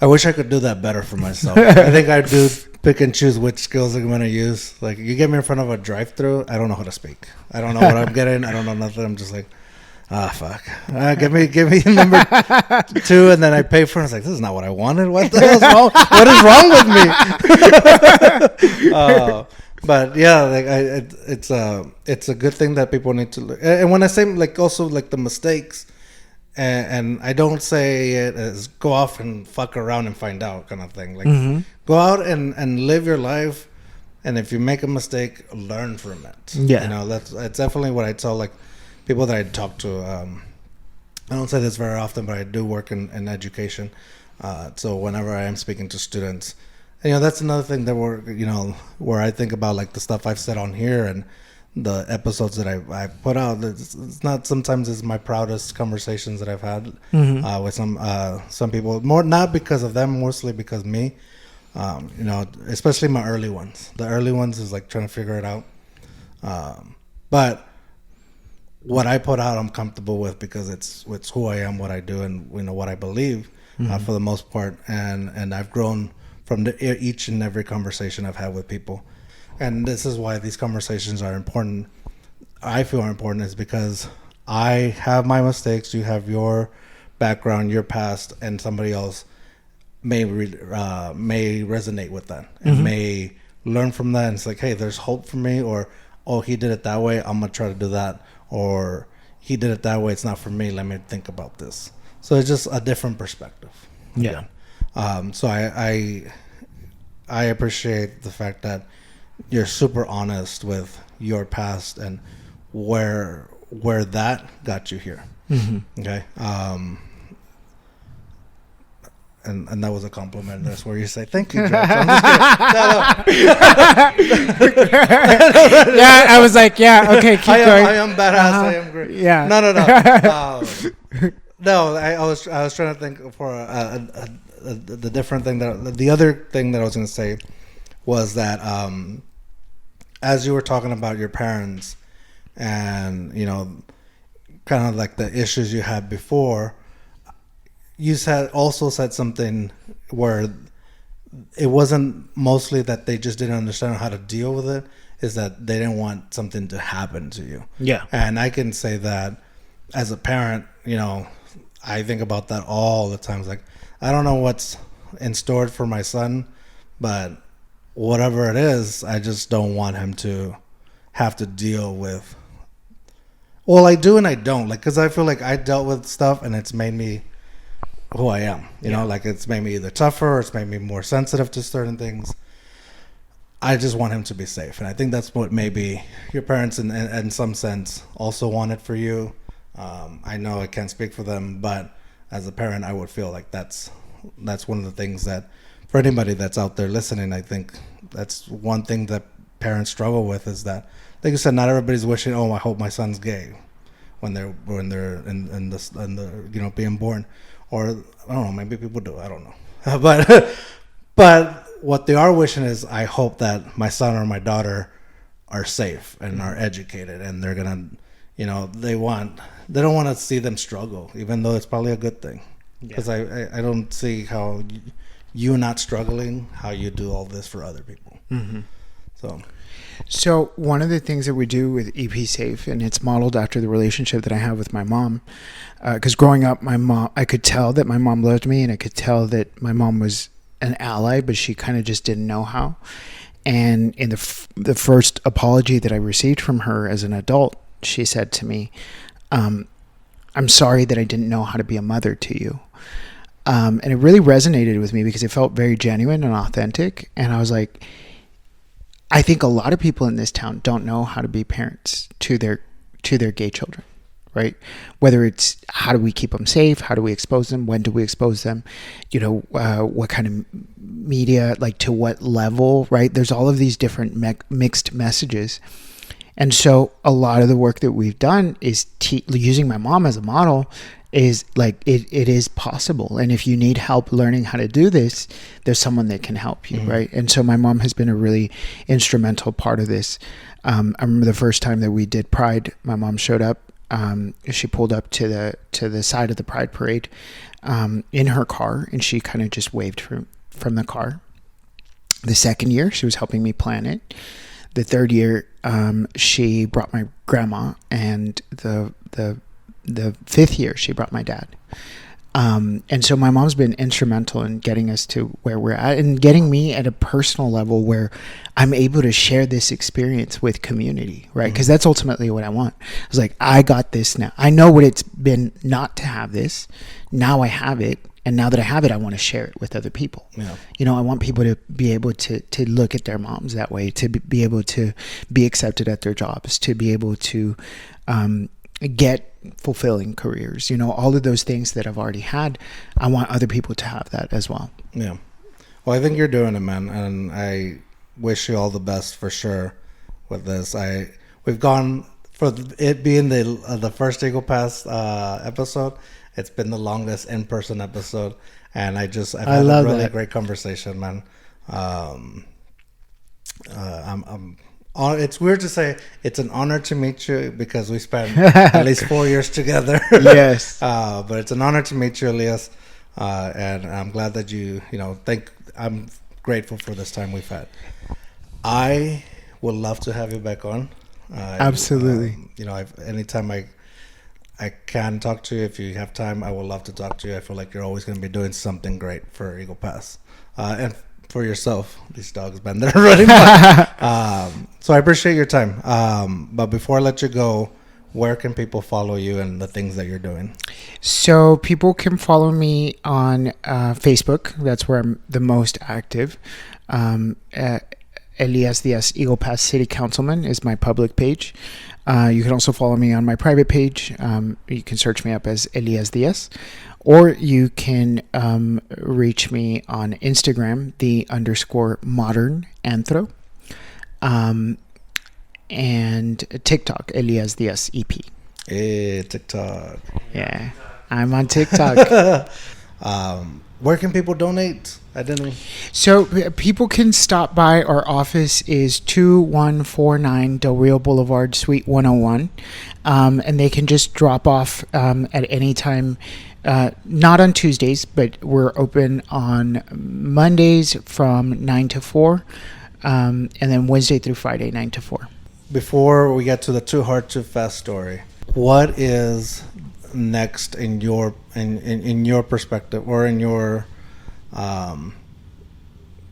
I wish I could do that better for myself. I think I do pick and choose which skills I'm going to use. Like, you get me in front of a drive-thru, I don't know how to speak. I don't know what I'm getting. I don't know nothing. I'm just like, fuck. Give me number 2, and then I pay for it. It's like, this is not what I wanted. What the hell's wrong? What is wrong with me? But yeah, like it's a good thing that people need to look. And when I say, like, also like the mistakes, and I don't say it as go off and fuck around and find out kind of thing. Like, go out and live your life, and if you make a mistake, learn from it. Yeah, that's definitely what I tell, like, people that I talk to. I don't say this very often, but I do work in education. So whenever I am speaking to students, that's another thing that where I think about, like, the stuff I've said on here and the episodes that I put out. It's not sometimes it's my proudest conversations that I've had with some people. More not because of them, mostly because me. Especially my early ones. The early ones is like trying to figure it out. But what I put out, I'm comfortable with because it's who I am, what I do, and what I believe for the most part. And I've grown from each and every conversation I've had with people. And this is why these conversations are important. I feel are important is because I have my mistakes, you have your background, your past, and somebody else may resonate with that and may learn from that. And it's like, hey, there's hope for me, or oh, he did it that way, I'm gonna try to do that, or he did it that way, it's not for me, let me think about this. So it's just a different perspective. Yeah. So I appreciate the fact that you're super honest with your past and where that got you here. Okay. And that was a compliment. That's where you say, thank you, George. I'm just kidding. Yeah, I was like, yeah, okay, keep going. I am badass. I am great. Yeah. No. No, I was trying to think for the different thing the other thing that I was going to say was that as you were talking about your parents and kind of like the issues you had before, you also said something where it wasn't mostly that they just didn't understand how to deal with it, is that they didn't want something to happen to you. Yeah. And I can say that as a parent, I think about that all the time. It's like, I don't know what's in store for my son, but whatever it is, I just don't want him to have to deal with. Well, I do and I don't. Like, because I feel like I dealt with stuff and it's made me who I am. Like it's made me either tougher or it's made me more sensitive to certain things. I just want him to be safe. And I think that's what maybe your parents in some sense also wanted for you. I know I can't speak for them, but as a parent, I would feel like that's one of the things that for anybody that's out there listening, I think that's one thing that parents struggle with is that, like you said, not everybody's wishing, oh, I hope my son's gay when they're in the being born, or I don't know, maybe people do, I don't know, but what they are wishing is, I hope that my son or my daughter are safe and are educated, and they're gonna, they don't want to see them struggle, even though it's probably a good thing, because I don't see how you not struggling, how you do all this for other people. So one of the things that we do with EP Safe, and it's modeled after the relationship that I have with my mom, because growing up, my mom, I could tell that my mom loved me, and I could tell that my mom was an ally, but she kind of just didn't know how. And in the first apology that I received from her as an adult, she said to me, I'm sorry that I didn't know how to be a mother to you. And it really resonated with me because it felt very genuine and authentic. And I was like, I think a lot of people in this town don't know how to be parents to their gay children, right? Whether it's how do we keep them safe? How do we expose them? When do we expose them? What kind of media, like to what level, right? There's all of these different mixed messages. And so a lot of the work that we've done is using my mom as a model is like, it is possible. And if you need help learning how to do this, there's someone that can help you, right? And so my mom has been a really instrumental part of this. I remember the first time that we did Pride, my mom showed up. She pulled up to the side of the Pride parade in her car, and she kind of just waved from the car. The second year, she was helping me plan it. The third year, she brought my grandma, and the fifth year, she brought my dad. And so my mom's been instrumental in getting us to where we're at and getting me at a personal level where I'm able to share this experience with community, right? Because that's ultimately what I want. I was like, I got this now. I know what it's been not to have this. Now I have it. And now that I have it, I want to share it with other people. Yeah. I want people to be able to look at their moms that way, to be able to be accepted at their jobs, to be able to get fulfilling careers, all of those things that I've already had. I want other people to have that as well. Yeah. Well, I think you're doing it, man. And I wish you all the best for sure with this. We've gone for it being the first Eagle Pass episode. It's been the longest in-person episode. And I've had a really great conversation, man. It's weird to say it's an honor to meet you because we spent at least 4 years together. Yes. But it's an honor to meet you, Elias. And I'm glad that I'm grateful for this time we've had. I would love to have you back on. Absolutely. Anytime I can talk to you, if you have time, I would love to talk to you. I feel like you're always going to be doing something great for Eagle Pass, and for yourself. These dogs been there already. So I appreciate your time. But before I let you go, where can people follow you and the things that you're doing? So people can follow me on Facebook. That's where I'm the most active. Elias Diaz, Eagle Pass City Councilman is my public page. You can also follow me on my private page. You can search me up as Elias Diaz. Or you can reach me on Instagram, _modern anthro. And TikTok, Elias Diaz EP. Hey, TikTok. Yeah, I'm on TikTok. Where can people donate? So people can stop by. Our office is 2149 Del Rio Boulevard, Suite 101. And they can just drop off at any time. Not on Tuesdays, but we're open on Mondays from 9 to 4. And then Wednesday through Friday, 9 to 4. Before we get to the Too Hard Too Fast story, what is next in your perspective, or in your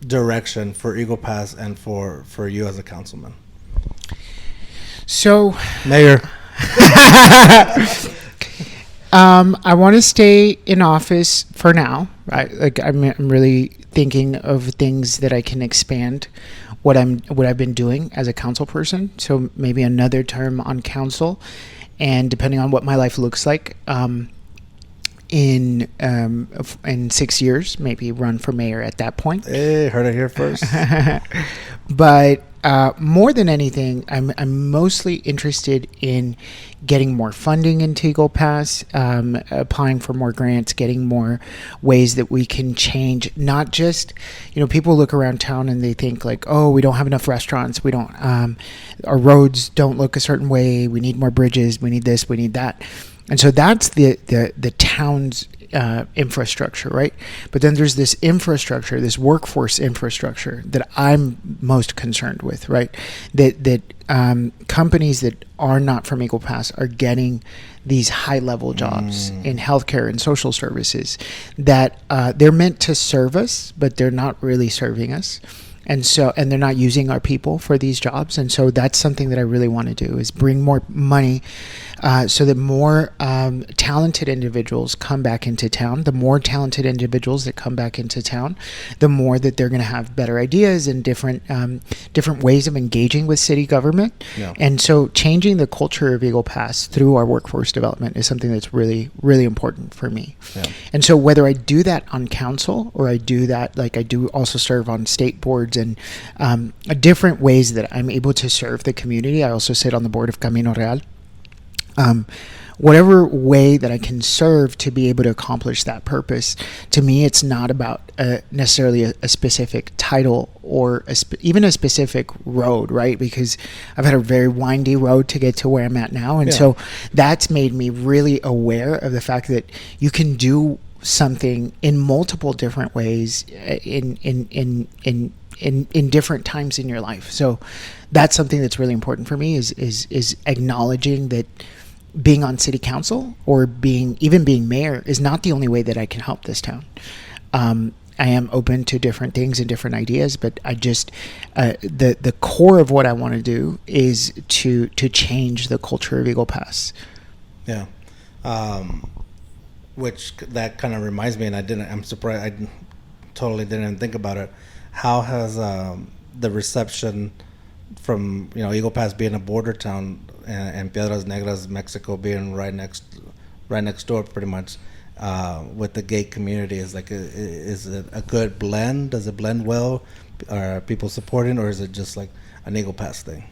direction for Eagle Pass and for you as a councilman? So, Mayor. I want to stay in office for now, right? Like I'm really thinking of things that I can expand what I've been doing as a council person. So maybe another term on council, and depending on what my life looks like, in 6 years, maybe run for mayor at that point. Hey, heard it here first. But more than anything, I'm mostly interested in getting more funding into Eagle Pass, applying for more grants, getting more ways that we can change. Not just, people look around town and they think like, oh, we don't have enough restaurants. We don't, our roads don't look a certain way. We need more bridges. We need this. We need that. And so that's the town's infrastructure, right? But then there's this infrastructure, this workforce infrastructure that I'm most concerned with, right? That companies that are not from Eagle Pass are getting these high-level jobs in healthcare and social services that they're meant to serve us, but they're not really serving us. And they're not using our people for these jobs. And so that's something that I really want to do, is bring more money so that more talented individuals come back into town. The more talented individuals that come back into town, the more that they're going to have better ideas and different ways of engaging with city government. Yeah. And so changing the culture of Eagle Pass through our workforce development is something that's really, really important for me. Yeah. And so whether I do that on council, or I do that, like I do also serve on state boards and different ways that I'm able to serve the community. I also sit on the board of Camino Real. Whatever way that I can serve to be able to accomplish that purpose, to me, it's not about necessarily a specific title or even a specific road, right? Because I've had a very windy road to get to where I'm at now. And so that's made me really aware of the fact that you can do something in multiple different ways in different times in your life. So that's something that's really important for me, is acknowledging that being on city council or being mayor is not the only way that I can help this town. I am open to different things and different ideas, but I just the core of what I want to do is to change the culture of Eagle Pass. Yeah. Which that kind of reminds me, and I'm surprised, I totally didn't think about it. How has the reception from Eagle Pass being a border town and Piedras Negras, Mexico, being right next door, pretty much, with the gay community, is it a good blend? Does it blend well? Are people supporting, or is it just like an Eagle Pass thing?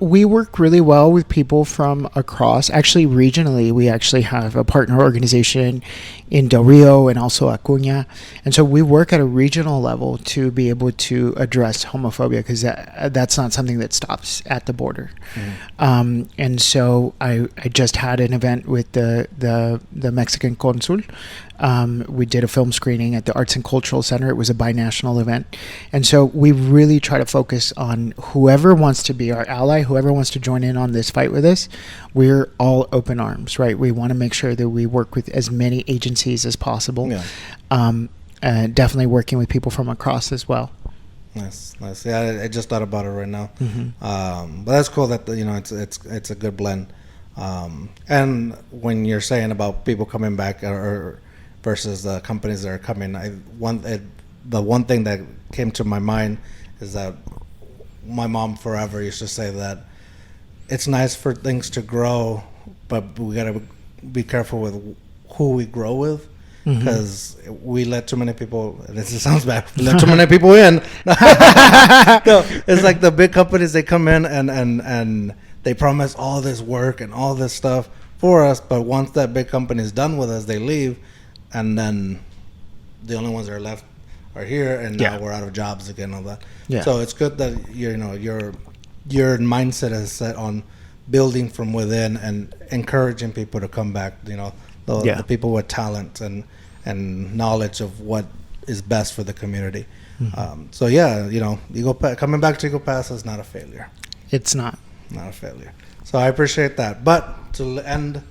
We work really well with people from across. Actually, regionally, we actually have a partner organization in Del Rio and also Acuña. And so we work at a regional level to be able to address homophobia, because that's not something that stops at the border. And so I just had an event with the Mexican consul. We did a film screening at the Arts and Cultural Center. It was a binational event. And so we really try to focus on whoever wants to be our ally, whoever wants to join in on this fight with us. We're all open arms, right? We want to make sure that we work with as many agencies as possible. Definitely working with people from across as well. Nice. Yeah, I just thought about it right now. But that's cool that it's a good blend. And when you're saying about people coming back or versus the companies that are coming, the one thing that came to my mind is that my mom forever used to say that it's nice for things to grow, but we gotta be careful with who we grow with, because we let too many people, and this sounds bad, we let too many people in. No, it's like the big companies, they come in and they promise all this work and all this stuff for us, but once that big company is done with us, they leave, and then the only ones that are left are here, and now we're out of jobs again, all that. So it's good that your mindset is set on building from within and encouraging people to come back, the people with talent and knowledge of what is best for the community. Coming back to Eagle Pass is not a failure. It's not a failure. So I appreciate that. But to end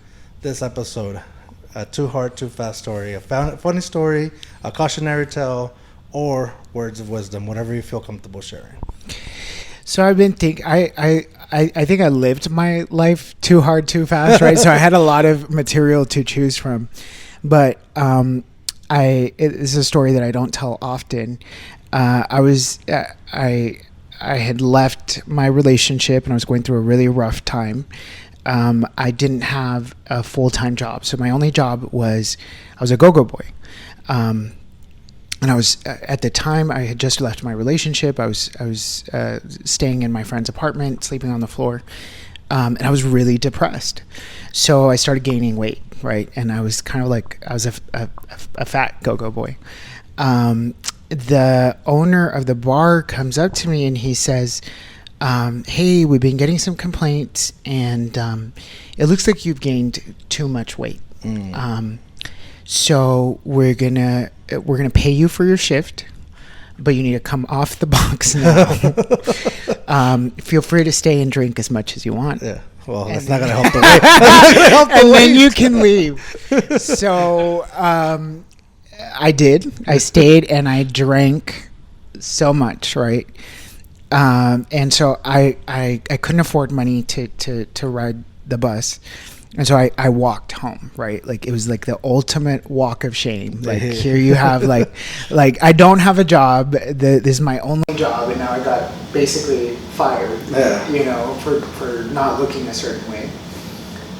this episode, a too hard, too fast story, a funny story, a cautionary tale, or words of wisdom, whatever you feel comfortable sharing. So I've been I think I lived my life too hard, too fast, right? So I had a lot of material to choose from, but it's a story that I don't tell often. I had left my relationship and I was going through a really rough time. I didn't have a full-time job, so my only job was I was a go-go boy. And I was at the time I had just left my relationship. I was staying in my friend's apartment, sleeping on the floor, and I was really depressed. So I started gaining weight, right? And I was kind of like I was a fat go-go boy. The owner of the bar comes up to me and he says, "Hey, we've been getting some complaints, and it looks like you've gained too much weight. So we're gonna pay you for your shift, but you need to come off the box now. Feel free to stay and drink as much as you want." Yeah. Well, that's not gonna help the weight. And then you can leave. So I did. I stayed and I drank so much, right? And so I couldn't afford money to ride the bus. And so I walked home, right? Like it was like the ultimate walk of shame. Like here you have like I don't have a job. This is my only job, and now I got basically fired. For not looking a certain way.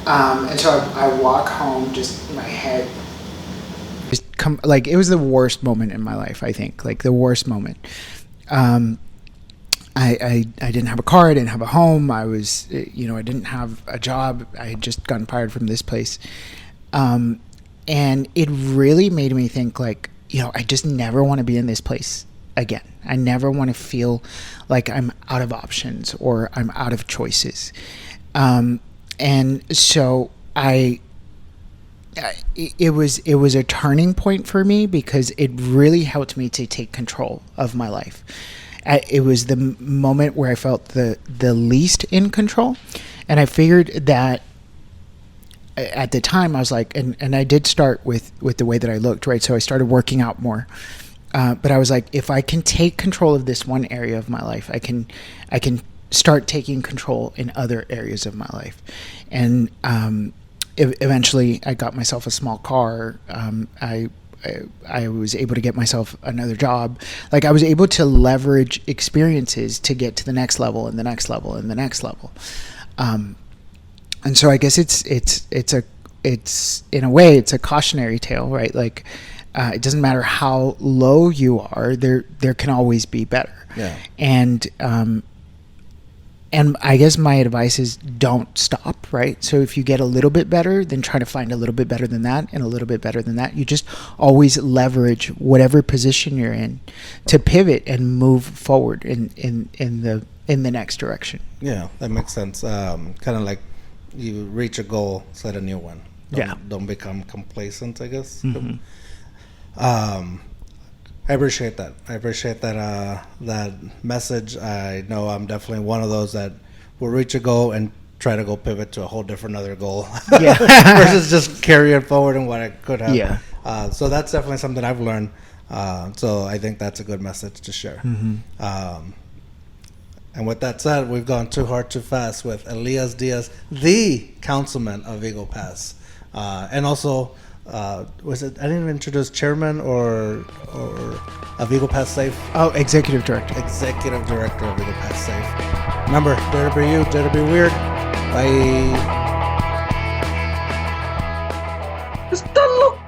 And so I walk home, just my head. It was the worst moment in my life. I think like the worst moment. I didn't have a car. I didn't have a home. I was, I didn't have a job. I had just gotten fired from this place. And it really made me think I just never want to be in this place again. I never want to feel like I'm out of options or I'm out of choices. And so it was a turning point for me because it really helped me to take control of my life. It was the moment where I felt the least in control. And I figured that at the time I was like, and I did start with the way that I looked, right? So I started working out more. But I was like, if I can take control of this one area of my life, I can start taking control in other areas of my life. And eventually I got myself a small car. I was able to get myself another job. I was able to leverage experiences to get to the next level and the next level and the next level. And so I guess it's in a way it's a cautionary tale, right? It doesn't matter how low you are, there can always be better. Yeah. And And I guess my advice is don't stop, right? So if you get a little bit better, then try to find a little bit better than that and a little bit better than that. You just always leverage whatever position you're in to pivot and move forward in the next direction. Yeah, that makes sense. Kind of like you reach a goal, set a new one. Don't become complacent, I guess. Mm-hmm. I appreciate that. I appreciate that message. I know I'm definitely one of those that will reach a goal and try to go pivot to a whole different other goal. Yeah. Versus just carry it forward in what I could have. Yeah. So that's definitely something I've learned. So I think that's a good message to share. Mm-hmm. And with that said, we've gone too hard, too fast with Elias Diaz, the councilman of Eagle Pass. And also, was it? I didn't even introduce chairman or of Eagle Pass Safe. Oh, executive director. Executive director of Eagle Pass Safe. Remember, dare to be you, dare to be weird. Bye. Está loco.